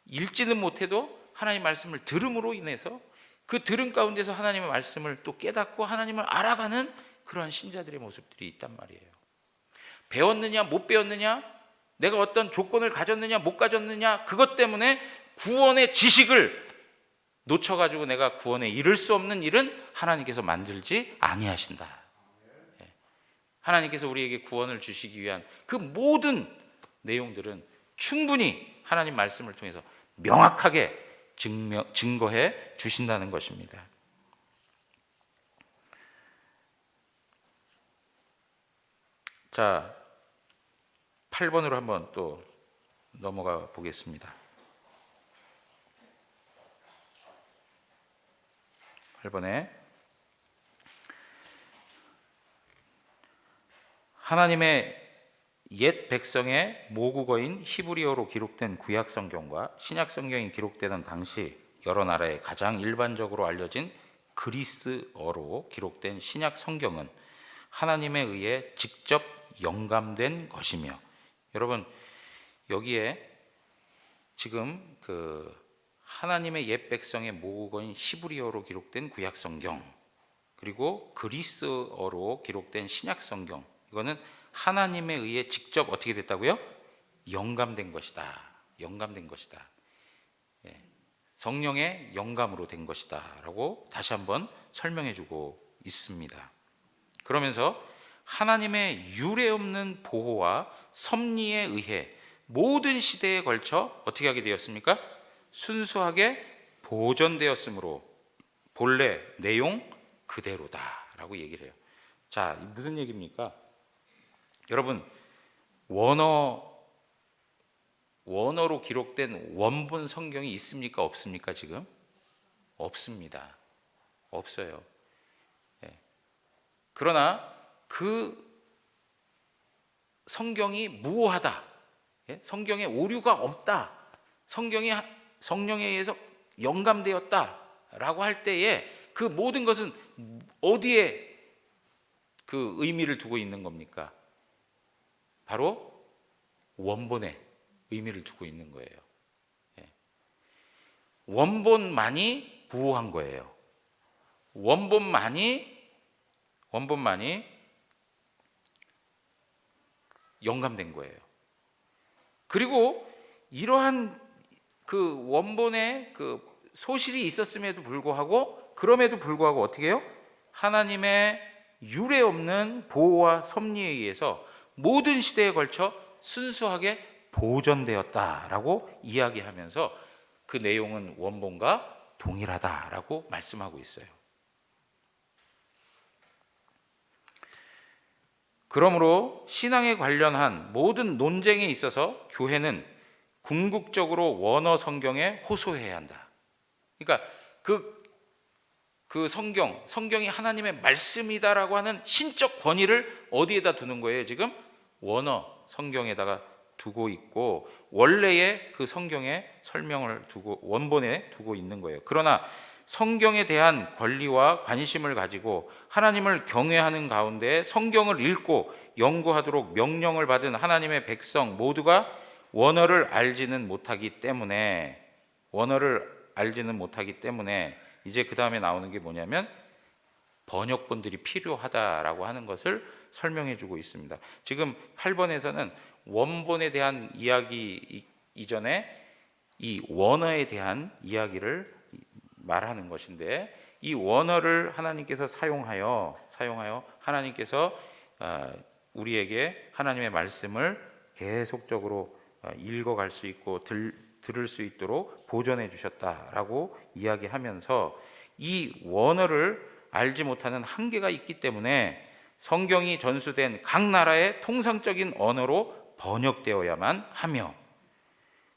읽지는 못해도 하나님 말씀을 들음으로 인해서 그 들음 가운데서 하나님의 말씀을 또 깨닫고 하나님을 알아가는 그러한 신자들의 모습들이 있단 말이에요. 배웠느냐 못 배웠느냐, 내가 어떤 조건을 가졌느냐 못 가졌느냐, 그것 때문에 구원의 지식을 놓쳐가지고 내가 구원에 이를 수 없는 일은 하나님께서 만들지 아니하신다. 하나님께서 우리에게 구원을 주시기 위한 그 모든 내용들은 충분히 하나님 말씀을 통해서 명확하게 증거해 주신다는 것입니다. 자, 8번으로 한번 또 넘어가 보겠습니다. 8번에 하나님의 옛 백성의 모국어인 히브리어로 기록된 구약 성경과 신약 성경이 기록되던 당시 여러 나라에 가장 일반적으로 알려진 그리스어로 기록된 신약 성경은 하나님에 의해 직접 영감된 것이며, 여러분 여기에 지금 하나님의 옛 백성의 모국어인 히브리어로 기록된 구약 성경, 그리고 그리스어로 기록된 신약 성경, 이거는 하나님에 의해 직접 어떻게 됐다고요? 영감된 것이다. 영감된 것이다. 성령의 영감으로 된 것이다 라고 다시 한번 설명해 주고 있습니다. 그러면서 하나님의 유례 없는 보호와 섭리에 의해 모든 시대에 걸쳐 어떻게 하게 되었습니까? 순수하게 보존되었으므로 본래 내용 그대로다 라고 얘기를 해요. 자, 무슨 얘기입니까? 여러분, 원어로 기록된 원본 성경이 있습니까? 없습니까? 지금? 없습니다. 없어요. 그러나 그 성경이 무오하다, 성경에 오류가 없다, 성경이 성령에 의해서 영감되었다 라고 할 때에 그 모든 것은 어디에 그 의미를 두고 있는 겁니까? 바로 원본에 의미를 두고 있는 거예요. 원본만이 부호한 거예요. 원본만이 영감된 거예요. 그리고 이러한 그 원본의 그 소실이 있었음에도 불구하고, 그럼에도 불구하고 어떻게 해요? 하나님의 유례 없는 보호와 섭리에 의해서 모든 시대에 걸쳐 순수하게 보존되었다라고 이야기하면서 그 내용은 원본과 동일하다라고 말씀하고 있어요. 그러므로 신앙에 관련한 모든 논쟁에 있어서 교회는 궁극적으로 원어 성경에 호소해야 한다. 그러니까 그 성경이 하나님의 말씀이다라고 하는 신적 권위를 어디에다 두는 거예요? 지금 원어 성경에다가 두고 있고, 원래의 그 성경의 설명을 두고 원본에 두고 있는 거예요. 그러나 성경에 대한 권리와 관심을 가지고 하나님을 경외하는 가운데 성경을 읽고 연구하도록 명령을 받은 하나님의 백성 모두가 원어를 알지는 못하기 때문에 이제 그 다음에 나오는 게 뭐냐면 번역본들이 필요하다라고 하는 것을 설명해 주고 있습니다. 지금 8번에서는 원본에 대한 이야기 이전에 이 원어에 대한 이야기를 말하는 것인데, 이 원어를 하나님께서 사용하여 하나님께서 우리에게 하나님의 말씀을 계속적으로 읽어갈 수 있고 들을 수 있도록 보존해 주셨다라고 이야기하면서 이 원어를 알지 못하는 한계가 있기 때문에 성경이 전수된 각 나라의 통상적인 언어로 번역되어야만 하며,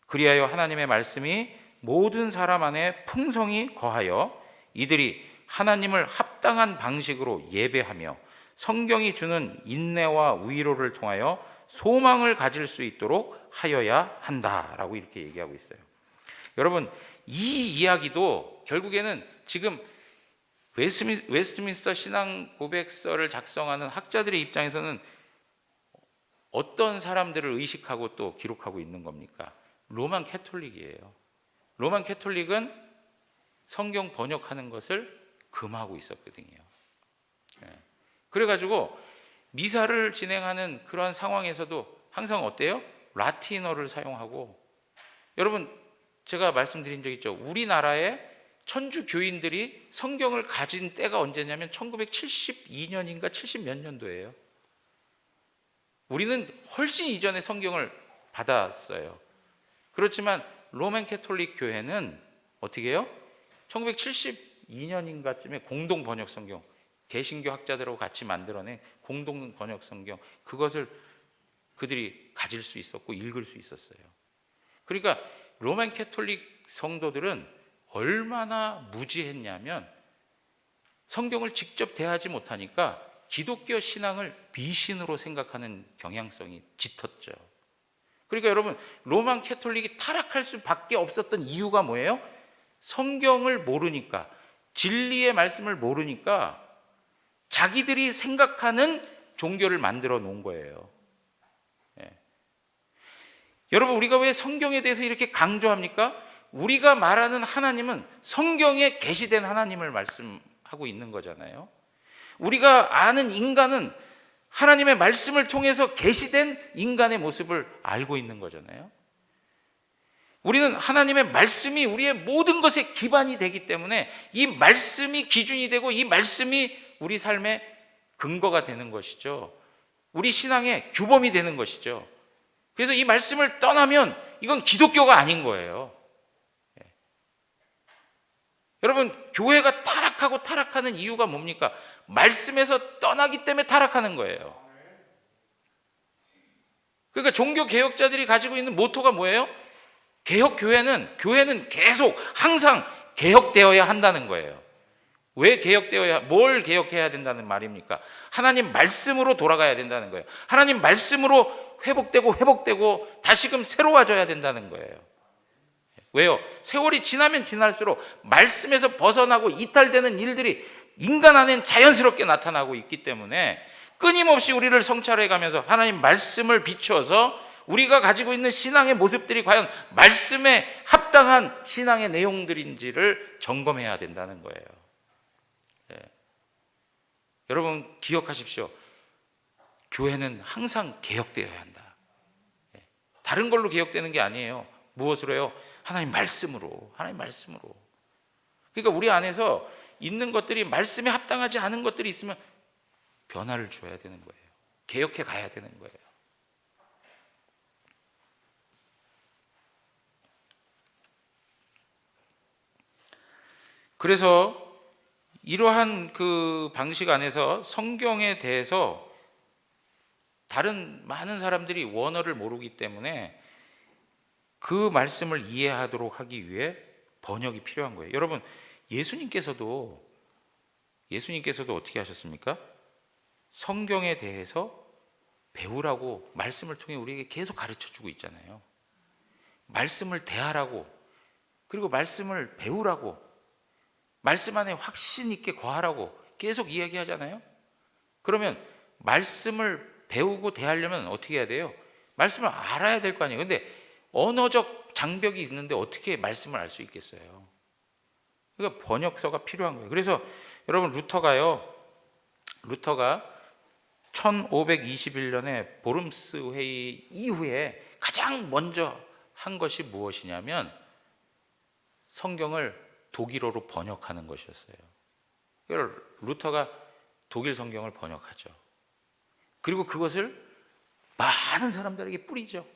그리하여 하나님의 말씀이 모든 사람 안에 풍성히 거하여 이들이 하나님을 합당한 방식으로 예배하며 성경이 주는 인내와 위로를 통하여 소망을 가질 수 있도록 하여야 한다라고 이렇게 얘기하고 있어요. 여러분, 이 이야기도 결국에는 지금 웨스트민스터 신앙 고백서를 작성하는 학자들의 입장에서는 어떤 사람들을 의식하고 또 기록하고 있는 겁니까? 로만 캐톨릭이에요. 로만 캐톨릭은 성경 번역하는 것을 금하고 있었거든요. 그래가지고 미사를 진행하는 그런 상황에서도 항상 어때요? 라틴어를 사용하고, 여러분 제가 말씀드린 적 있죠. 우리나라의 천주 교인들이 성경을 가진 때가 언제냐면 1972년인가 70 몇 년도예요. 우리는 훨씬 이전에 성경을 받았어요. 그렇지만 로만 캐톨릭 교회는 어떻게 해요? 1972년인가쯤에 공동 번역 성경, 개신교 학자들하고 같이 만들어낸 공동 번역 성경, 그것을 그들이 가질 수 있었고 읽을 수 있었어요. 그러니까 로만 캐톨릭 성도들은 얼마나 무지했냐면 성경을 직접 대하지 못하니까 기독교 신앙을 미신으로 생각하는 경향성이 짙었죠. 그러니까 여러분, 로만 캐톨릭이 타락할 수밖에 없었던 이유가 뭐예요? 성경을 모르니까, 진리의 말씀을 모르니까 자기들이 생각하는 종교를 만들어 놓은 거예요. 여러분, 우리가 왜 성경에 대해서 이렇게 강조합니까? 우리가 말하는 하나님은 성경에 계시된 하나님을 말씀하고 있는 거잖아요. 우리가 아는 인간은 하나님의 말씀을 통해서 계시된 인간의 모습을 알고 있는 거잖아요. 우리는 하나님의 말씀이 우리의 모든 것의 기반이 되기 때문에 이 말씀이 기준이 되고 이 말씀이 우리 삶의 근거가 되는 것이죠. 우리 신앙의 규범이 되는 것이죠. 그래서 이 말씀을 떠나면 이건 기독교가 아닌 거예요. 여러분, 교회가 타락하고 타락하는 이유가 뭡니까? 말씀에서 떠나기 때문에 타락하는 거예요. 그러니까 종교 개혁자들이 가지고 있는 모토가 뭐예요? 교회는 계속 항상 개혁되어야 한다는 거예요. 왜 뭘 개혁해야 된다는 말입니까? 하나님 말씀으로 돌아가야 된다는 거예요. 하나님 말씀으로 회복되고 다시금 새로워져야 된다는 거예요. 왜요? 세월이 지나면 지날수록 말씀에서 벗어나고 이탈되는 일들이 인간 안엔 자연스럽게 나타나고 있기 때문에 끊임없이 우리를 성찰해 가면서 하나님 말씀을 비추어서 우리가 가지고 있는 신앙의 모습들이 과연 말씀에 합당한 신앙의 내용들인지를 점검해야 된다는 거예요. 여러분 기억하십시오. 교회는 항상 개혁되어야 한다. 다른 걸로 개혁되는 게 아니에요. 무엇으로요? 하나님 말씀으로. 그러니까 우리 안에서 있는 것들이 말씀에 합당하지 않은 것들이 있으면 변화를 줘야 되는 거예요. 개혁해 가야 되는 거예요. 그래서 이러한 그 방식 안에서 성경에 대해서 다른 많은 사람들이 원어를 모르기 때문에 그 말씀을 이해하도록 하기 위해 번역이 필요한 거예요. 여러분, 예수님께서도 어떻게 하셨습니까? 성경에 대해서 배우라고 말씀을 통해 우리에게 계속 가르쳐 주고 있잖아요. 말씀을 대하라고, 그리고 말씀을 배우라고, 말씀 안에 확신 있게 거하라고 계속 이야기하잖아요. 그러면 말씀을 배우고 대하려면 어떻게 해야 돼요? 말씀을 알아야 될 거 아니에요. 근데 언어적 장벽이 있는데 어떻게 말씀을 알 수 있겠어요? 그러니까 번역서가 필요한 거예요. 그래서 여러분, 루터가 1521년에 보름스 회의 이후에 가장 먼저 한 것이 무엇이냐면 성경을 독일어로 번역하는 것이었어요. 루터가 독일 성경을 번역하죠. 그리고 그것을 많은 사람들에게 뿌리죠.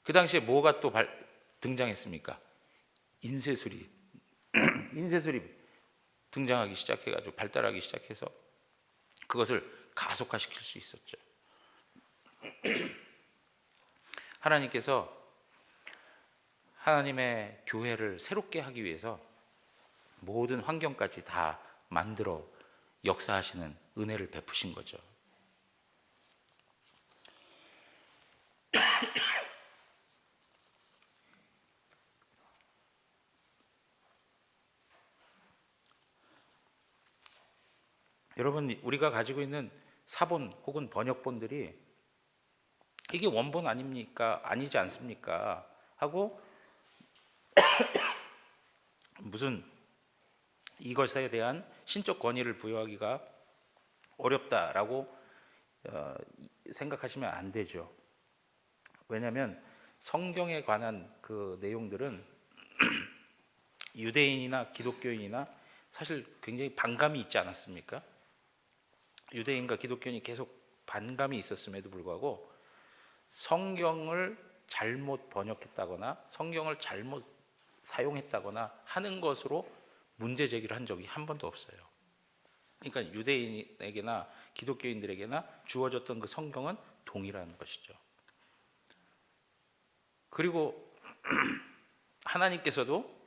그 당시에 뭐가 또 등장했습니까? 인쇄술이 인쇄술이 등장하기 시작해가지고 발달하기 시작해서 그것을 가속화시킬 수 있었죠. 하나님께서 하나님의 교회를 새롭게 하기 위해서 모든 환경까지 다 만들어 역사하시는 은혜를 베푸신 거죠. 여러분, 우리가 가지고 있는 사본 혹은 번역본들이 이게 원본 아닙니까? 아니지 않습니까? 하고 무슨 이것에 대한 신적 권위를 부여하기가 어렵다라고 생각하시면 안 되죠. 왜냐하면 성경에 관한 그 내용들은 유대인이나 기독교인이나 사실 굉장히 반감이 있지 않았습니까? 유대인과 기독교인이 계속 반감이 있었음에도 불구하고 성경을 잘못 번역했다거나 성경을 잘못 사용했다거나 하는 것으로 문제 제기를 한 적이 한 번도 없어요. 그러니까 유대인에게나 기독교인들에게나 주어졌던 그 성경은 동일한 것이죠. 그리고 하나님께서도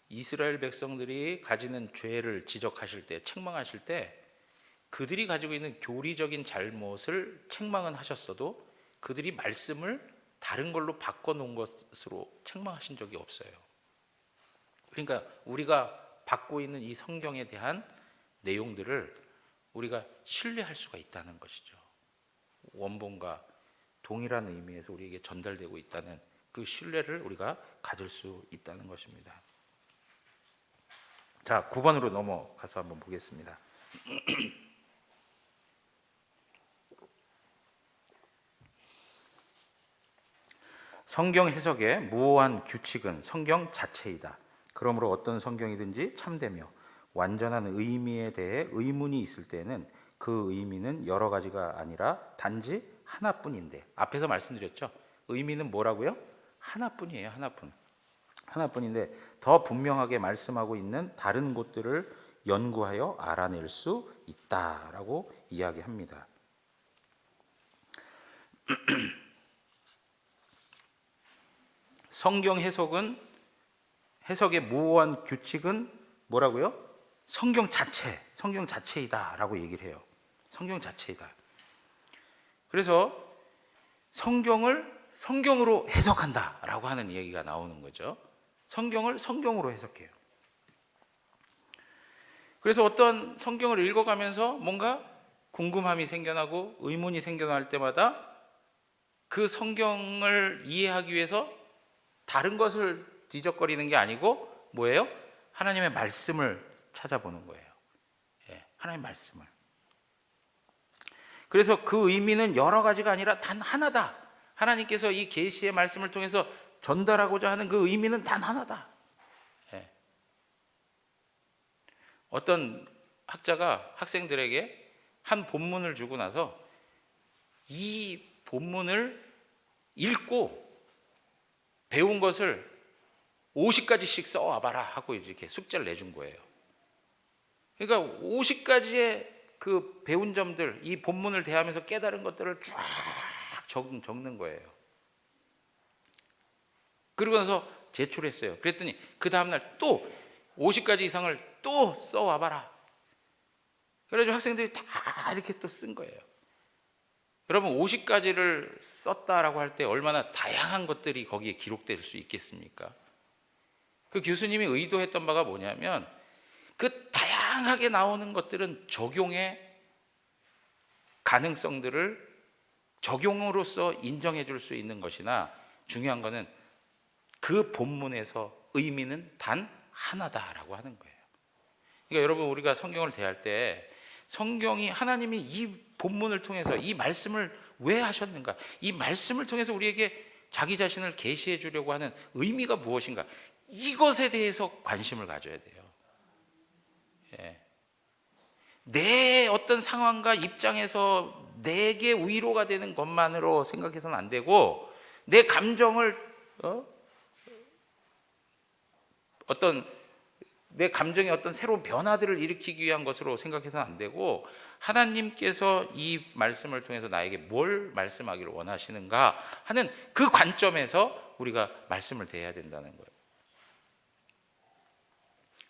이스라엘 백성들이 가지는 죄를 지적하실 때, 책망하실 때 그들이 가지고 있는 교리적인 잘못을 책망은 하셨어도 그들이 말씀을 다른 걸로 바꿔놓은 것으로 책망하신 적이 없어요. 그러니까 우리가 받고 있는 이 성경에 대한 내용들을 우리가 신뢰할 수가 있다는 것이죠. 원본과 동일한 의미에서 우리에게 전달되고 있다는 그 신뢰를 우리가 가질 수 있다는 것입니다. 자, 9번으로 넘어가서 한번 보겠습니다. 성경 해석의 무오한 규칙은 성경 자체이다. 그러므로 어떤 성경이든지 참되며 완전한 의미에 대해 의문이 있을 때는 그 의미는 여러 가지가 아니라 단지 하나뿐인데, 앞에서 말씀드렸죠. 의미는 뭐라고요? 하나뿐이에요. 하나뿐인데 더 분명하게 말씀하고 있는 다른 곳들을 연구하여 알아낼 수 있다라고 이야기합니다. 성경 해석의 무오한 규칙은 뭐라고요? 성경 자체이다라고 얘기를 해요. 성경 자체이다. 그래서 성경을 성경으로 해석한다라고 하는 얘기가 나오는 거죠. 성경을 성경으로 해석해요. 그래서 어떤 성경을 읽어가면서 뭔가 궁금함이 생겨나고 의문이 생겨날 때마다 그 성경을 이해하기 위해서 다른 것을 뒤적거리는 게 아니고 뭐예요? 하나님의 말씀을 찾아보는 거예요. 하나님의 말씀을. 그래서 그 의미는 여러 가지가 아니라 단 하나다. 하나님께서 이 계시의 말씀을 통해서 전달하고자 하는 그 의미는 단 하나다. 어떤 학자가 학생들에게 한 본문을 주고 나서 이 본문을 읽고 배운 것을 50가지씩 써와봐라 하고 이렇게 숙제를 내준 거예요. 그러니까 50가지의 그 배운 점들, 이 본문을 대하면서 깨달은 것들을 쫙 적는 거예요. 그러고 나서 제출했어요. 그랬더니 그 다음날 또 50가지 이상을 또 써와봐라. 그래가지고 학생들이 다 이렇게 또 쓴 거예요. 여러분, 50가지를 썼다라고 할 때 얼마나 다양한 것들이 거기에 기록될 수 있겠습니까? 그 교수님이 의도했던 바가 뭐냐면 그 다양하게 나오는 것들은 적용의 가능성들을 적용으로서 인정해 줄 수 있는 것이나 중요한 것은 그 본문에서 의미는 단 하나다라고 하는 거예요. 그러니까 여러분, 우리가 성경을 대할 때 성경이 하나님이 이 본문을 통해서 이 말씀을 왜 하셨는가, 이 말씀을 통해서 우리에게 자기 자신을 계시해 주려고 하는 의미가 무엇인가, 이것에 대해서 관심을 가져야 돼요. 내 어떤 상황과 입장에서 내게 위로가 되는 것만으로 생각해서는 안 되고, 내 감정을 내 감정의 어떤 새로운 변화들을 일으키기 위한 것으로 생각해서는 안 되고, 하나님께서 이 말씀을 통해서 나에게 뭘 말씀하기를 원하시는가 하는 그 관점에서 우리가 말씀을 대해야 된다는 거예요.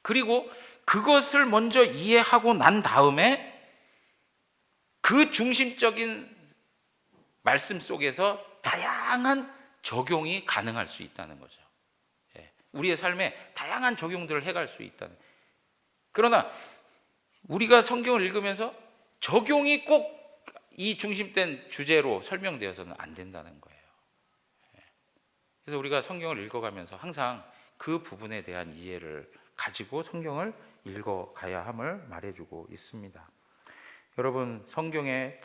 그리고 그것을 먼저 이해하고 난 다음에 그 중심적인 말씀 속에서 다양한 적용이 가능할 수 있다는 거죠. 우리의 삶에 다양한 적용들을 해갈 수 있다는. 그러나 우리가 성경을 읽으면서 적용이 꼭 이 중심된 주제로 설명되어서는 안 된다는 거예요. 그래서 우리가 성경을 읽어가면서 항상 그 부분에 대한 이해를 가지고 성경을 읽어가야 함을 말해주고 있습니다. 여러분, 성경의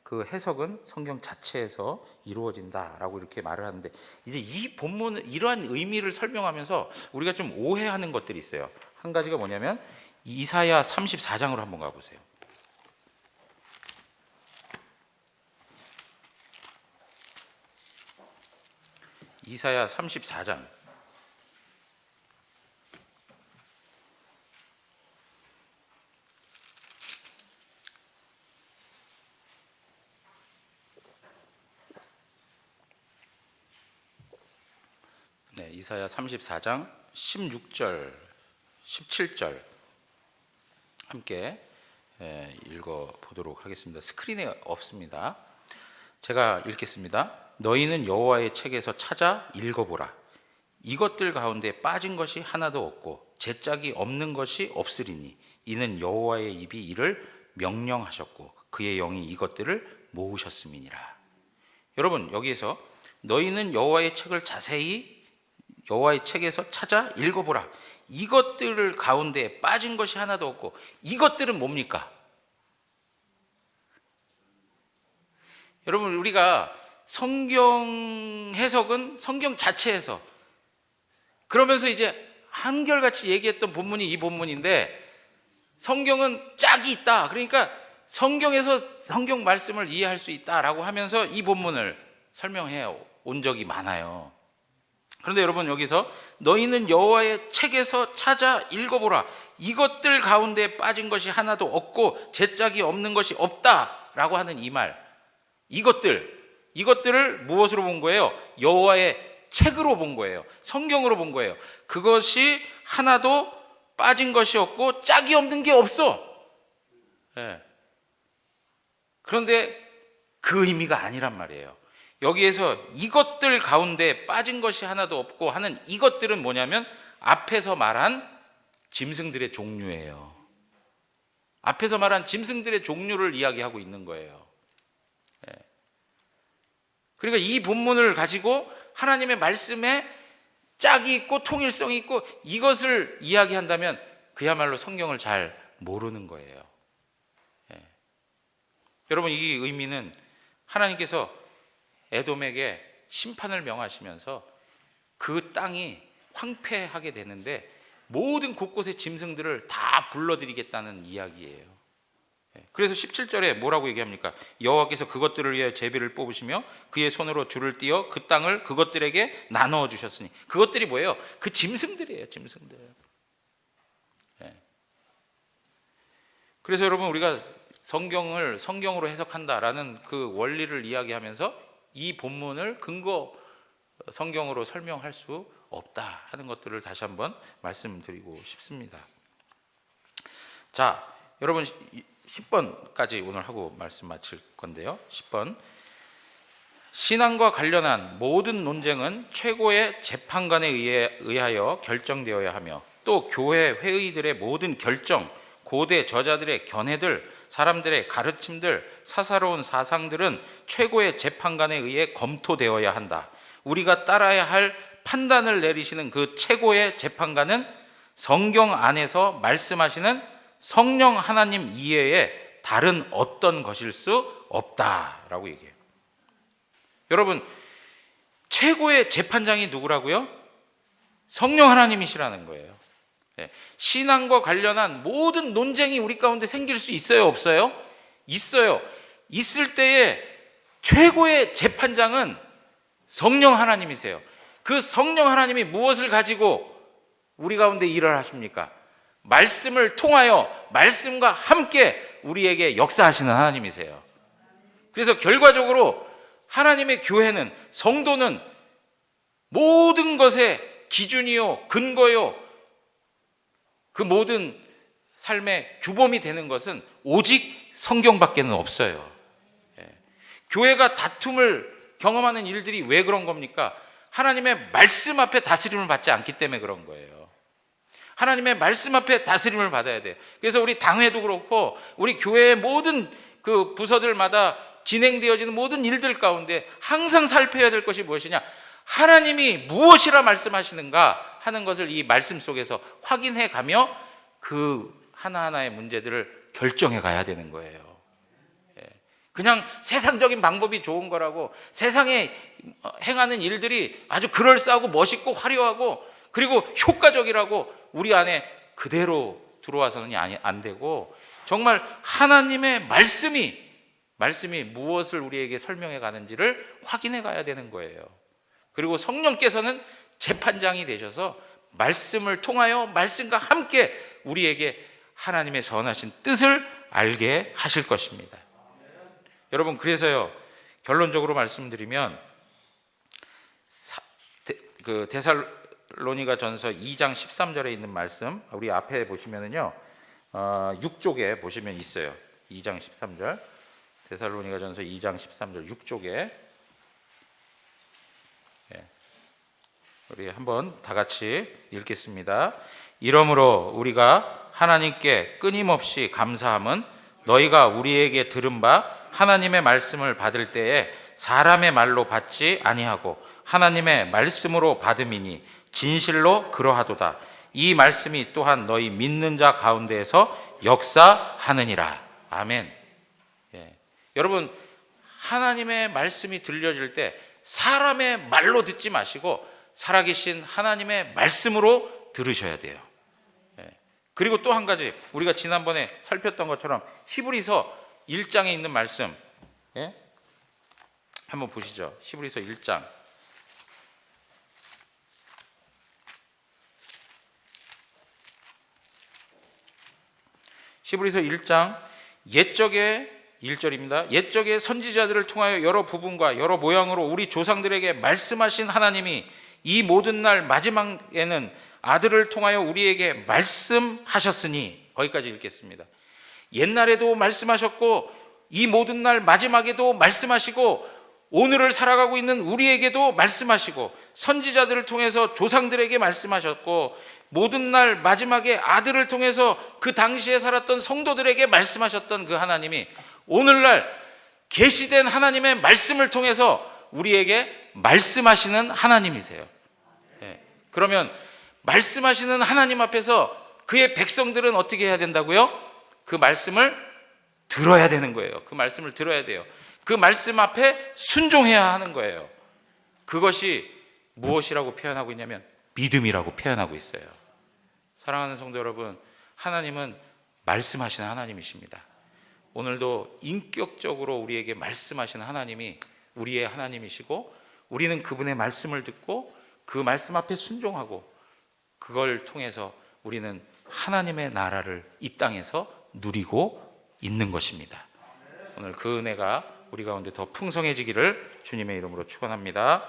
그 해석은 성경 자체에서 이루어진다라고 이렇게 말을 하는데, 이제 이 본문은 이러한 의미를 설명하면서 우리가 좀 오해하는 것들이 있어요. 한 가지가 뭐냐면 이사야 34장으로 한번 가보세요. 이사야 34장. 네, 이사야 34장 16절, 17절 함께 읽어보도록 하겠습니다. 스크린에 없습니다. 제가 읽겠습니다. 너희는 여호와의 책에서 찾아 읽어보라. 이것들 가운데 빠진 것이 하나도 없고 제짝이 없는 것이 없으리니 이는 여호와의 입이 이를 명령하셨고 그의 영이 이것들을 모으셨음이니라. 여러분, 여기에서 너희는 여호와의 책에서 찾아 읽어보라. 이것들 가운데 빠진 것이 하나도 없고, 이것들은 뭡니까? 여러분, 우리가 성경 해석은 성경 자체에서, 그러면서 이제 한결같이 얘기했던 본문이 이 본문인데, 성경은 짝이 있다, 그러니까 성경에서 성경 말씀을 이해할 수 있다라고 하면서 이 본문을 설명해 온 적이 많아요. 그런데 여러분, 여기서 너희는 여호와의 책에서 찾아 읽어보라. 이것들 가운데 빠진 것이 하나도 없고 제짝이 없는 것이 없다라고 하는 이 말, 이것들을 무엇으로 본 거예요? 여호와의 책으로 본 거예요. 성경으로 본 거예요. 그것이 하나도 빠진 것이 없고 짝이 없는 게 없어. 그런데 그 의미가 아니란 말이에요. 여기에서 이것들 가운데 빠진 것이 하나도 없고 하는 이것들은 뭐냐면 앞에서 말한 짐승들의 종류예요. 앞에서 말한 짐승들의 종류를 이야기하고 있는 거예요. 그러니까 이 본문을 가지고 하나님의 말씀에 짝이 있고 통일성이 있고 이것을 이야기한다면 그야말로 성경을 잘 모르는 거예요. 여러분, 이 의미는 하나님께서 에돔에게 심판을 명하시면서 그 땅이 황폐하게 되는데 모든 곳곳의 짐승들을 다 불러들이겠다는 이야기예요. 그래서 17절에 뭐라고 얘기합니까? 여호와께서 그것들을 위해 제비를 뽑으시며 그의 손으로 줄을 띄어 그 땅을 그것들에게 나누어 주셨으니, 그것들이 뭐예요? 그 짐승들이에요. 짐승들. 그래서 여러분, 우리가 성경을 성경으로 해석한다라는 그 원리를 이야기하면서 이 본문을 근거 성경으로 설명할 수 없다 하는 것들을 다시 한번 말씀드리고 싶습니다. 자, 여러분, 10번까지 오늘 하고 말씀 마칠 건데요. 10번, 신앙과 관련한 모든 논쟁은 최고의 재판관에 의하여 결정되어야 하며 또 교회 회의들의 모든 결정, 고대 저자들의 견해들, 사람들의 가르침들, 사사로운 사상들은 최고의 재판관에 의해 검토되어야 한다. 우리가 따라야 할 판단을 내리시는 그 최고의 재판관은 성경 안에서 말씀하시는 성령 하나님 이외에 다른 어떤 것일 수 없다라고 얘기해요. 여러분, 최고의 재판장이 누구라고요? 성령 하나님이시라는 거예요. 신앙과 관련한 모든 논쟁이 우리 가운데 생길 수 있어요, 없어요? 있어요. 있을 때에 최고의 재판장은 성령 하나님이세요. 그 성령 하나님이 무엇을 가지고 우리 가운데 일을 하십니까? 말씀을 통하여 말씀과 함께 우리에게 역사하시는 하나님이세요. 그래서 결과적으로 하나님의 교회는, 성도는 모든 것의 기준이요, 근거요, 그 모든 삶의 규범이 되는 것은 오직 성경밖에는 없어요. 교회가 다툼을 경험하는 일들이 왜 그런 겁니까? 하나님의 말씀 앞에 다스림을 받지 않기 때문에 그런 거예요. 하나님의 말씀 앞에 다스림을 받아야 돼요. 그래서 우리 당회도 그렇고 우리 교회의 모든 그 부서들마다 진행되어지는 모든 일들 가운데 항상 살펴야 될 것이 무엇이냐? 하나님이 무엇이라 말씀하시는가 하는 것을 이 말씀 속에서 확인해 가며 그 하나하나의 문제들을 결정해 가야 되는 거예요. 그냥 세상적인 방법이 좋은 거라고, 세상에 행하는 일들이 아주 그럴싸하고 멋있고 화려하고 그리고 효과적이라고 우리 안에 그대로 들어와서는 안 되고, 정말 하나님의 말씀이 무엇을 우리에게 설명해 가는지를 확인해 가야 되는 거예요. 그리고 성령께서는 재판장이 되셔서 말씀을 통하여 말씀과 함께 우리에게 하나님의 선하신 뜻을 알게 하실 것입니다. 여러분, 그래서요, 결론적으로 말씀드리면 그 데살로니가 전서 2장 13절에 있는 말씀, 우리 앞에 보시면은요 6쪽에 보시면 있어요. 2장 13절, 데살로니가 전서 2장 13절 6쪽에 우리 한번 다 같이 읽겠습니다. 이러므로 우리가 하나님께 끊임없이 감사함은 너희가 우리에게 들은 바 하나님의 말씀을 받을 때에 사람의 말로 받지 아니하고 하나님의 말씀으로 받음이니 진실로 그러하도다. 이 말씀이 또한 너희 믿는 자 가운데에서 역사하느니라. 아멘. 여러분, 하나님의 말씀이 들려질 때 사람의 말로 듣지 마시고 살아계신 하나님의 말씀으로 들으셔야 돼요. 그리고 또 한 가지, 우리가 지난번에 살폈던 것처럼 히브리서 1장에 있는 말씀, 한번 보시죠. 히브리서 1장. 히브리서 1장 옛적의 1절입니다. 옛적의 선지자들을 통하여 여러 부분과 여러 모양으로 우리 조상들에게 말씀하신 하나님이 이 모든 날 마지막에는 아들을 통하여 우리에게 말씀하셨으니, 거기까지 읽겠습니다. 옛날에도 말씀하셨고 이 모든 날 마지막에도 말씀하시고 오늘을 살아가고 있는 우리에게도 말씀하시고 선지자들을 통해서 조상들에게 말씀하셨고 모든 날 마지막에 아들을 통해서 그 당시에 살았던 성도들에게 말씀하셨던 그 하나님이 오늘날 계시된 하나님의 말씀을 통해서 우리에게 말씀하시는 하나님이세요. 그러면 말씀하시는 하나님 앞에서 그의 백성들은 어떻게 해야 된다고요? 그 말씀을 들어야 되는 거예요. 그 말씀을 들어야 돼요. 그 말씀 앞에 순종해야 하는 거예요. 그것이 무엇이라고 표현하고 있냐면 믿음이라고 표현하고 있어요. 사랑하는 성도 여러분, 하나님은 말씀하시는 하나님이십니다. 오늘도 인격적으로 우리에게 말씀하시는 하나님이 우리의 하나님이시고 우리는 그분의 말씀을 듣고 그 말씀 앞에 순종하고 그걸 통해서 우리는 하나님의 나라를 이 땅에서 누리고 있는 것입니다. 오늘 그 은혜가 우리 가운데 더 풍성해지기를 주님의 이름으로 축원합니다.